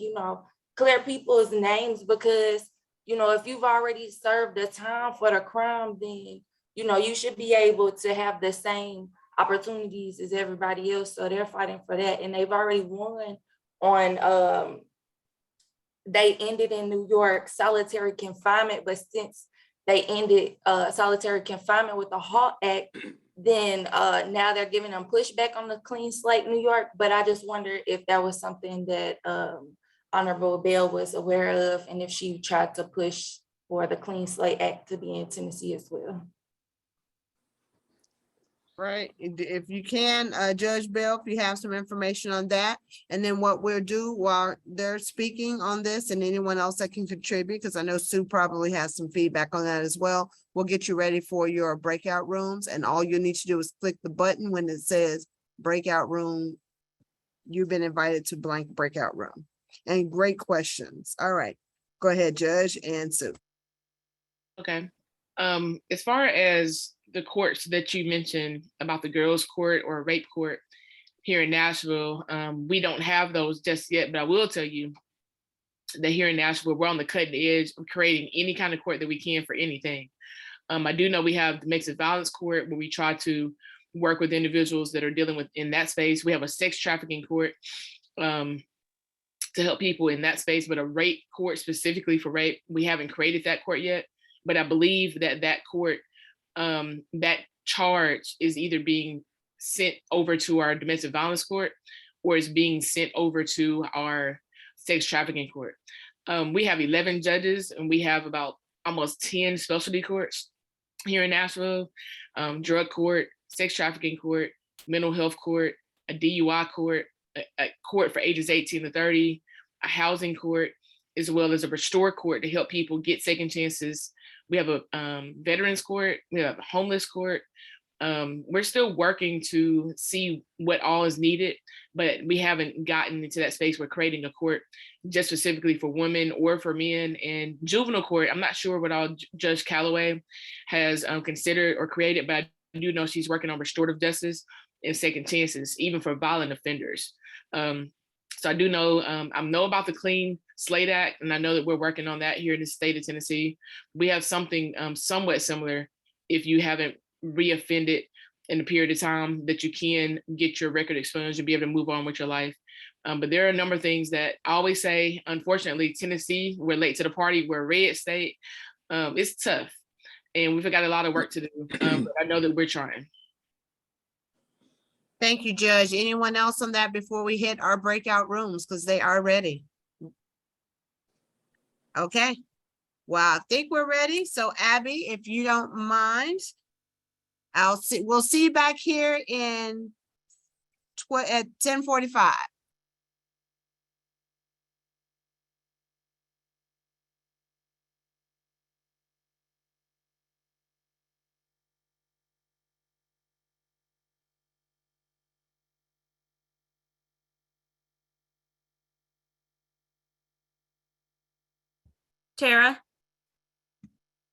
clear people's names, because, if you've already served the time for the crime, then, you should be able to have the same opportunities as everybody else. So they're fighting for that. And they've already won on, they ended in New York solitary confinement, but since they ended solitary confinement with the HALT Act, then now they're giving them pushback on the Clean Slate New York. But I just wonder if that was something that Honorable Bell was aware of, and if she tried to push for the Clean Slate Act to be in Tennessee as well. right? If you can, Judge Bell, if you have some information on that. And then what we'll do while they're speaking on this and anyone else that can contribute, because I know Sue probably has some feedback on that as well. We'll get you ready for your breakout rooms, and all you need to do is click the button when it says breakout room. You've been invited to blank breakout room. And great questions. All right, go ahead, Judge and Sue. Okay. As far as the courts that you mentioned about the girls' court or rape court here in Nashville, we don't have those just yet, but I will tell you that here in Nashville, we're on the cutting edge of creating any kind of court that we can for anything. I do know we have the domestic violence court where we try to work with individuals that are dealing with in that space. We have a sex trafficking court to help people in that space, but a rape court specifically for rape, we haven't created that court yet. But I believe that that court, that charge is either being sent over to our domestic violence court or is being sent over to our sex trafficking court. We have 11 judges and we have about almost 10 specialty courts here in Nashville, drug court, sex trafficking court, mental health court, a DUI court, a court for ages 18 to 30, a housing court, as well as a restore court to help people get second chances. We have a veterans court, we have a homeless court. We're still working to see what all is needed, but we haven't gotten into that space. We're creating a court just specifically for women or for men. And juvenile court, I'm not sure what all Judge Calloway has considered or created, but I do know she's working on restorative justice and second chances, even for violent offenders. So I do know, I know about the Clean Slate Act, and I know that we're working on that here in the state of Tennessee. We have something somewhat similar if you haven't reoffended in a period of time that you can get your record expunged and be able to move on with your life. But there are a number of things that I always say, unfortunately, Tennessee, we're late to the party, we're a red state. It's tough and we've got a lot of work to do, but I know that we're trying. Thank you, Judge. Anyone else on that before we hit our breakout rooms, because they are ready? Okay. Well, I think we're ready. So Abby, if you don't mind, we'll see you back here in at 10:45. Tara,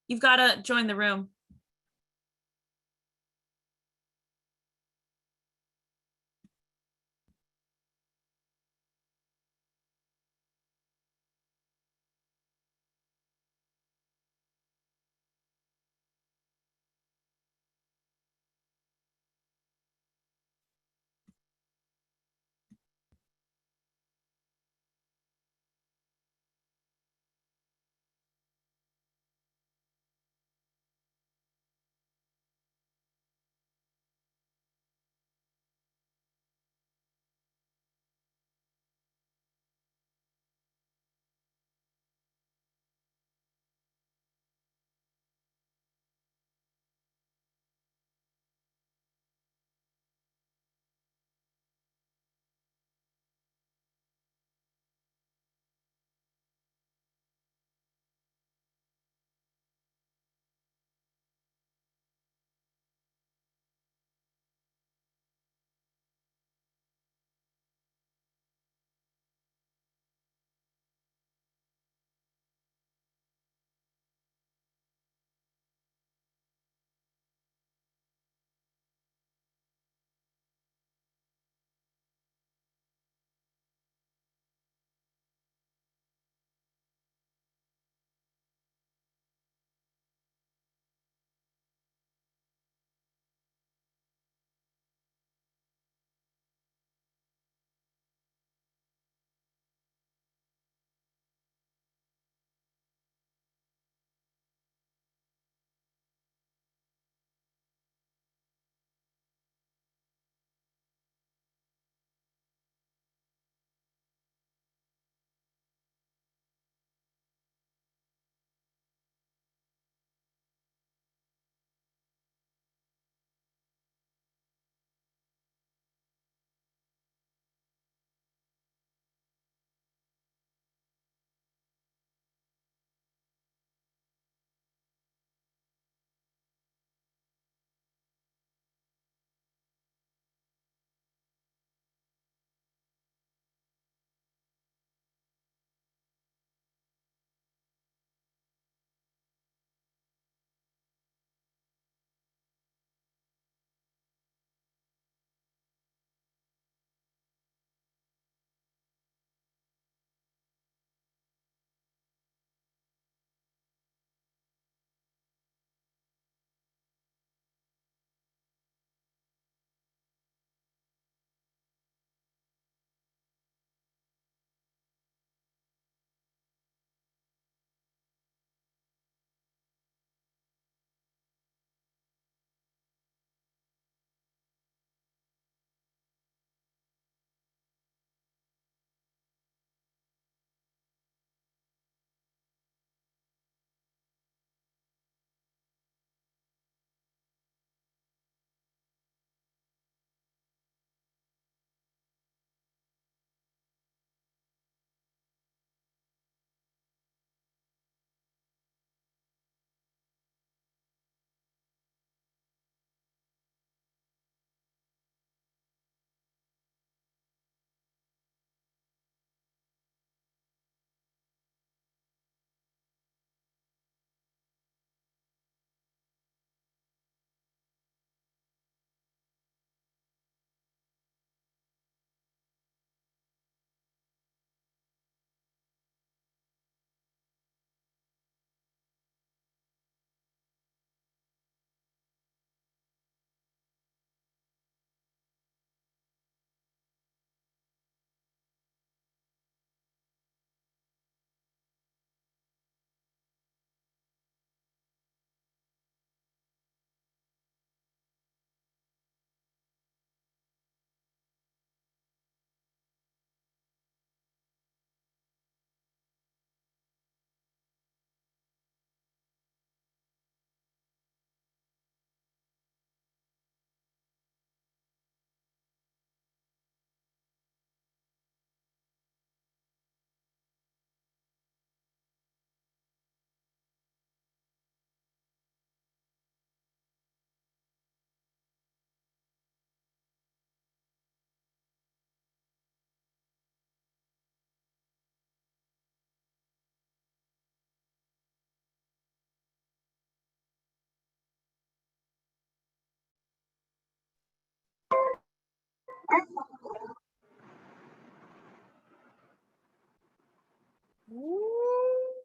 you've got to join the room.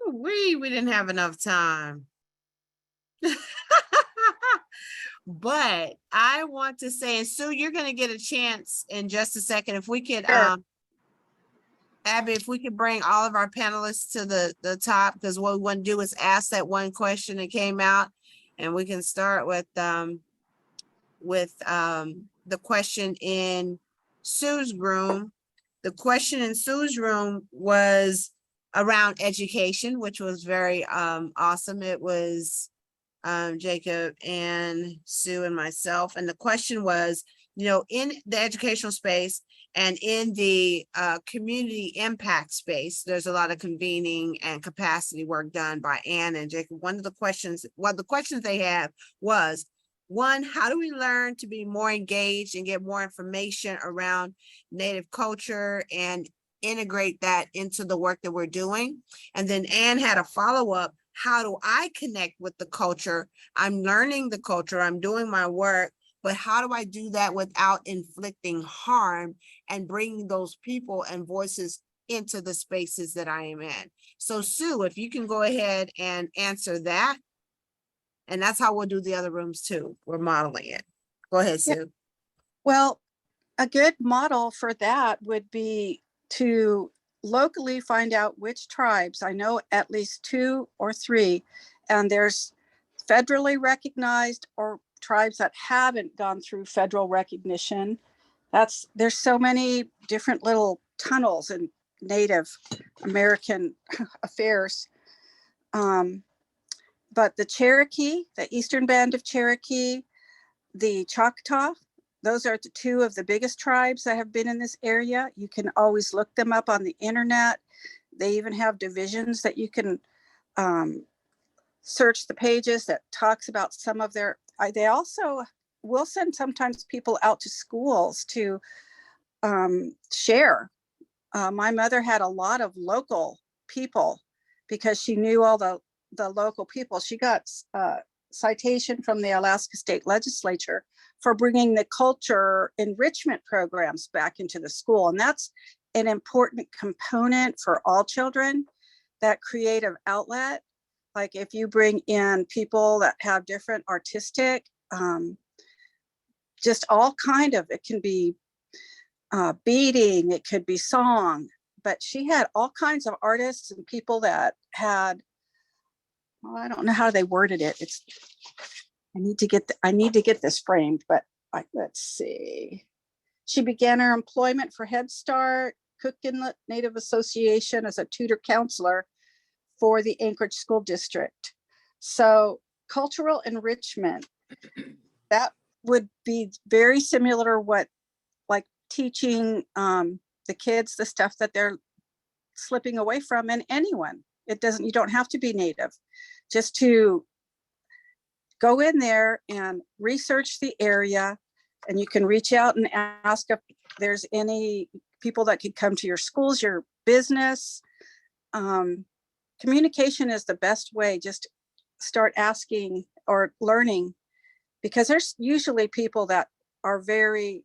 We didn't have enough time. But I want to say, and Sue, you're gonna get a chance in just a second. If we could, Sure. Abby, if we could bring all of our panelists to the top, because what we want to do is ask that one question that came out, and we can start with the question in Sue's room. The question in Sue's room was around education, which was very awesome. It was Jacob and Sue and myself. And the question was, you know, in the educational space and in the community impact space, there's a lot of convening and capacity work done by Ann and Jacob. One of the questions they have was, one, how do we learn to be more engaged and get more information around Native culture and integrate that into the work that we're doing? And then Ann had a follow-up. How do I connect with the culture? I'm learning the culture, I'm doing my work, but how do I do that without inflicting harm and bringing those people and voices into the spaces that I am in? So Sue, if you can go ahead and answer that. And that's how we'll do the other rooms too. We're modeling it. Go ahead, Yeah. Sue. Well, a good model for that would be to locally find out which tribes. I know at least 2 or 3, and there's federally recognized or tribes that haven't gone through federal recognition. There's so many different little tunnels in Native American affairs. But the Cherokee, the Eastern Band of Cherokee, the Choctaw, those are the 2 of the biggest tribes that have been in this area. You can always look them up on the internet. They even have divisions that you can search the pages that talks about some of their, they also will send sometimes people out to schools to share. My mother had a lot of local people because she knew all the local people. She got a citation from the Alaska State Legislature for bringing the culture enrichment programs back into the school. And that's an important component for all children, that creative outlet. Like if you bring in people that have different artistic, just all kind of, it can be beading, it could be song, but she had all kinds of artists and people that had, well, I don't know how they worded it. I need to get this framed, but let's see. She began her employment for Head Start, Cook Inlet Native Association as a tutor counselor for the Anchorage School District. So cultural enrichment, that would be very similar to what, like teaching the kids the stuff that they're slipping away from, and anyone. You don't have to be Native, just to go in there and research the area, and you can reach out and ask if there's any people that could come to your schools, your business. Communication is the best way. Just start asking or learning, because there's usually people that are very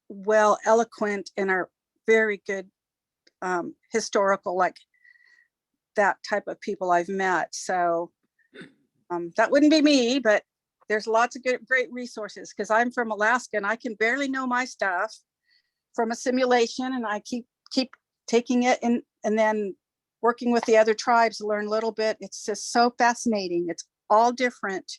well eloquent and are very good historical, like that type of people I've met. So that wouldn't be me, but there's lots of great resources, because I'm from Alaska and I can barely know my stuff from a simulation, and I keep taking it and then working with the other tribes to learn a little bit. It's just so fascinating. It's all different.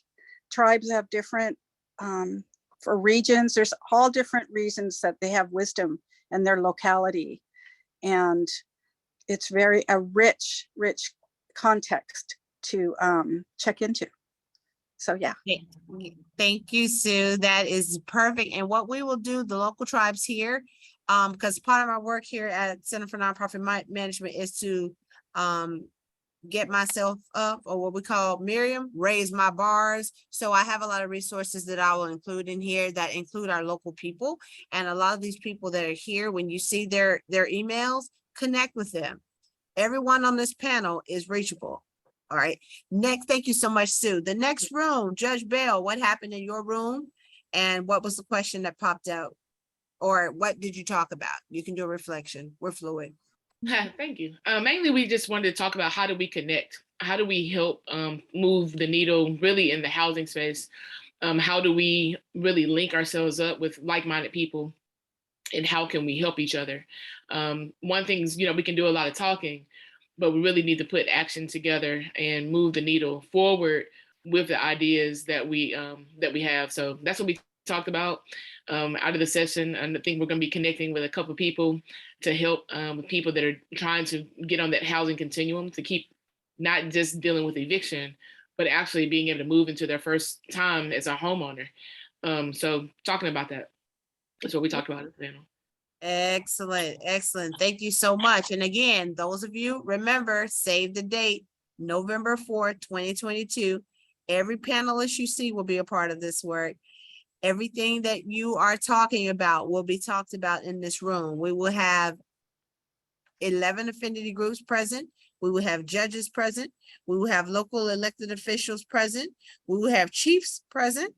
Tribes have different, for regions, there's all different reasons that they have wisdom in their locality. And it's very a rich context to check into. So yeah. Thank you, Sue. That is perfect. And what we will do, the local tribes here, because part of my work here at Center for Nonprofit Management is to get myself up, or what we call Miriam, raise my bars. So I have a lot of resources that I will include in here that include our local people. And a lot of these people that are here, when you see their emails, connect with them. Everyone on this panel is reachable. All right. Next, thank you so much, Sue. The next room, Judge Bell, what happened in your room? And what was the question that popped out? or what did you talk about? You can do a reflection. We're fluid. Thank you. Mainly, we just wanted to talk about how do we connect? How do we help move the needle really in the housing space? How do we really link ourselves up with like-minded people? And how can we help each other? One thing is, we can do a lot of talking, but we really need to put action together and move the needle forward with the ideas that we have. So that's what we talked about out of the session. And I think we're going to be connecting with a couple of people to help with people that are trying to get on that housing continuum to keep not just dealing with eviction, but actually being able to move into their first time as a homeowner. So talking about that. That's what we talked about at the panel. Excellent, excellent. Thank you so much. And again, those of you, remember, save the date, November 4th, 2022. Every panelist you see will be a part of this work. Everything that you are talking about will be talked about in this room. We will have 11 affinity groups present. We will have judges present. We will have local elected officials present. We will have chiefs present.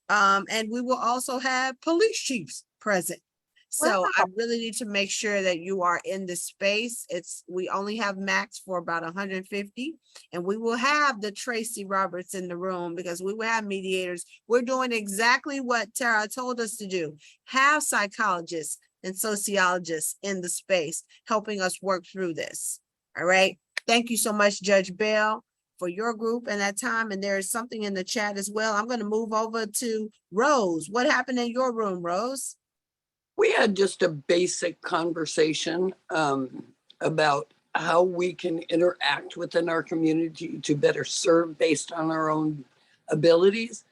And we will also have police chiefs present. So I really need to make sure that you are in the space. We only have max for about 150, and we will have the Tracy Roberts in the room because we will have mediators. We're doing exactly what Tara told us to do. Have psychologists and sociologists in the space helping us work through this. All right. Thank you so much, Judge Bell, for your group and that time. And there is something in the chat as well. I'm going to move over to Rose. What happened in your room, Rose? We had just a basic conversation about how we can interact within our community to better serve based on our own abilities.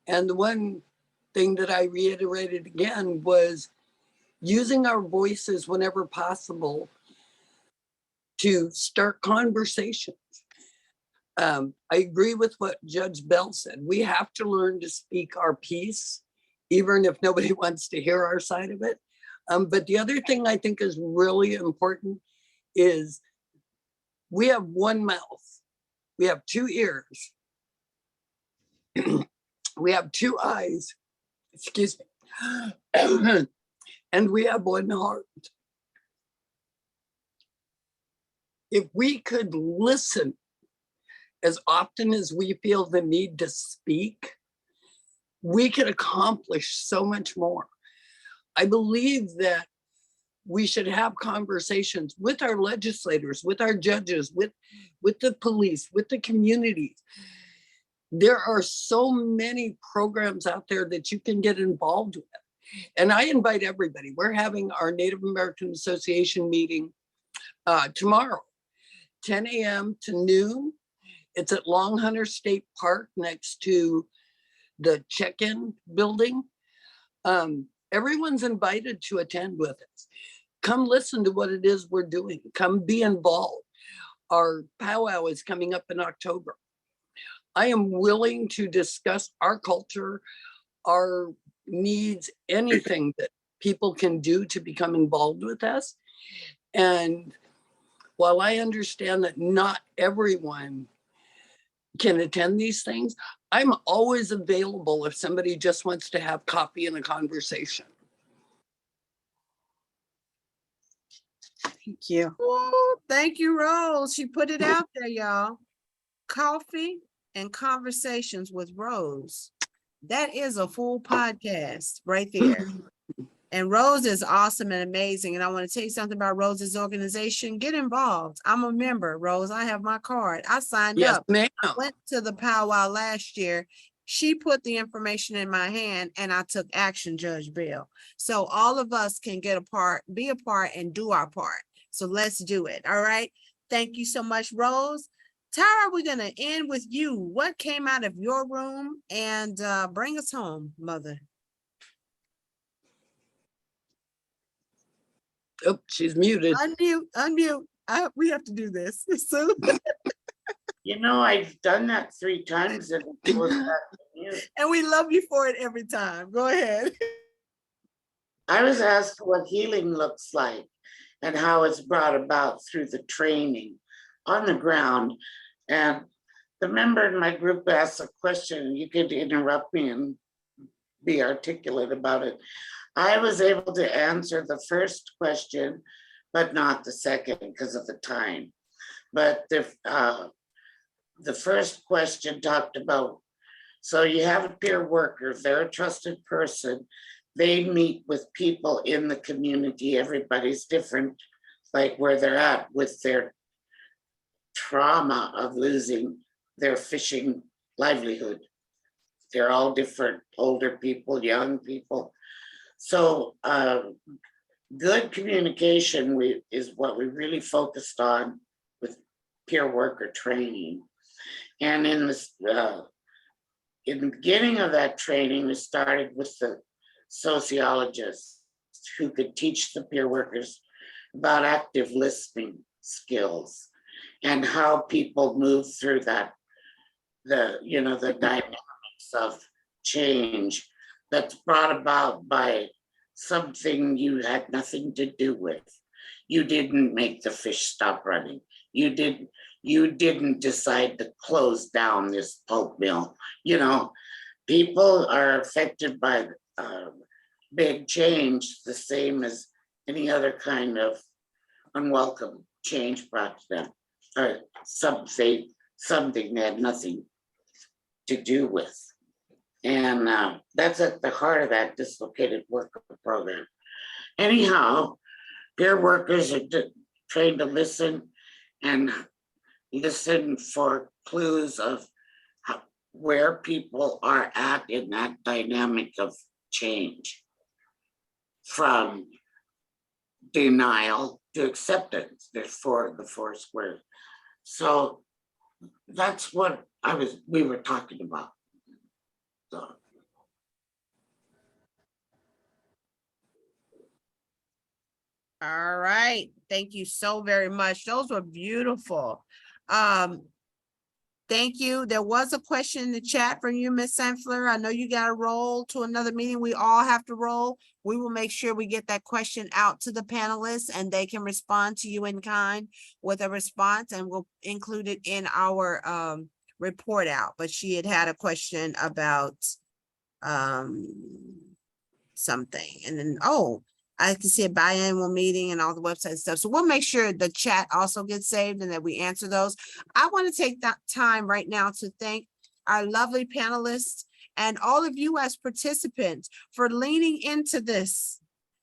And the one thing that I reiterated again was using our voices whenever possible to start conversations. I agree with what Judge Bell said. We have to learn to speak our piece, even if nobody wants to hear our side of it. But the other thing I think is really important is we have one mouth, we have two ears, we have two eyes, excuse me, and we have one heart. If we could listen as often as we feel the need to speak, we could accomplish so much more. I believe that we should have conversations with our legislators, with our judges, with the police, with the communities. There are so many programs out there that you can get involved with. And I invite everybody. We're having our Native American Association meeting tomorrow, 10 a.m. to noon. It's at Long Hunter State Park next to the check-in building. Everyone's invited to attend with us. Come listen to what it is we're doing. Come be involved. Our powwow is coming up in October. I am willing to discuss our culture, our needs, anything that people can do to become involved with us. And while I understand that not everyone can attend these things, I'm always available if somebody just wants to have coffee and a conversation. Thank you. Oh, thank you, Rose. She put it out there, y'all. Coffee and conversations with Rose. That is a full podcast right there. And Rose is awesome and amazing. And I want to tell you something about Rose's organization. Get involved. I'm a member, Rose. I have my card. I signed Yes, up. ma'am. I went to the powwow last year. She put the information in my hand and I took action, Judge Bell. So all of us can get a part, be a part, and do our part. So let's do it. All right. Thank you so much, Rose. Tara, we're going to end with you. What came out of your room? And bring us home, Mother. Oh, she's muted. Unmute. We have to do this. So, I've done that 3 times and it was back to mute. and we love you for it every time. Go ahead. I was asked what healing looks like and how it's brought about through the training on the ground. And the member in my group asked a question, you could interrupt me and be articulate about it. I was able to answer the first question, but not the second because of the time. But the first question talked about, so you have a peer worker, they're a trusted person. They meet with people in the community. Everybody's different, like where they're at with their trauma of losing their fishing livelihood. They're all different, older people, young people. So good communication is what we really focused on with peer worker training. And in the beginning of that training, we started with the sociologists who could teach the peer workers about active listening skills and how people move through that, the dynamics of change that's brought about by something you had nothing to do with. You didn't make the fish stop running. You didn't decide to close down this pulp mill. People are affected by big change the same as any other kind of unwelcome change brought to them, or something they had nothing to do with. And that's at the heart of that dislocated worker program. Anyhow, peer workers are trained to listen and listen for clues of where people are at in that dynamic of change, from denial to acceptance. There's the four squares. So that's what we were talking about. So. All right. Thank you so very much. Those were beautiful. Thank you. There was a question in the chat from you, Ms. Sanfler. I know you got to roll to another meeting. We all have to roll. We will make sure we get that question out to the panelists and they can respond to you in kind with a response, and we'll include it in our report out. But she had a question about something, and then I can see a biannual meeting and all the website stuff. So we'll make sure the chat also gets saved and that we answer those. I want to take that time right now to thank our lovely panelists and all of you as participants for leaning into this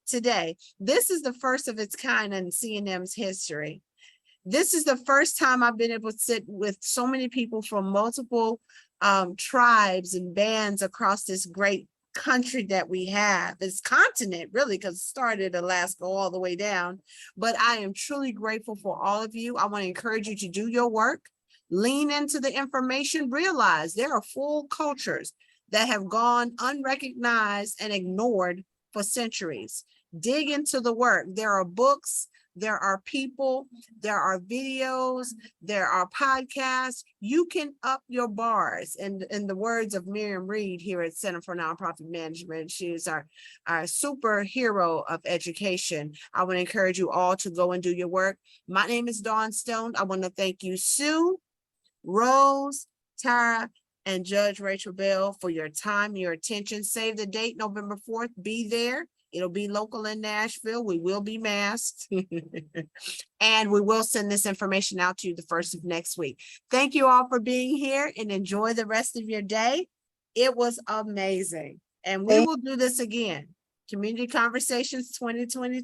today. This is the first of its kind in C&M's history. This is the first time I've been able to sit with so many people from multiple tribes and bands across this great country that we have, this continent, really, because it started Alaska all the way down. But I am truly grateful for all of you. I want to encourage you to do your work, lean into the information, realize there are full cultures that have gone unrecognized and ignored for centuries. Dig into the work. There are books, there are people, there are videos, there are podcasts. You can up your bars. And in the words of Miriam Reed here at Center for Nonprofit Management, she is our superhero of education. I want to encourage you all to go and do your work. My name is Dawn Stone. I want to thank you, Sue, Rose, Tara, and Judge Rachel Bell for your time, your attention. Save the date, November 4th. Be there. It'll be local in Nashville. We will be masked. And we will send this information out to you the first of next week. Thank you all for being here and enjoy the rest of your day. It was amazing. And we will do this again. Community Conversations 2022.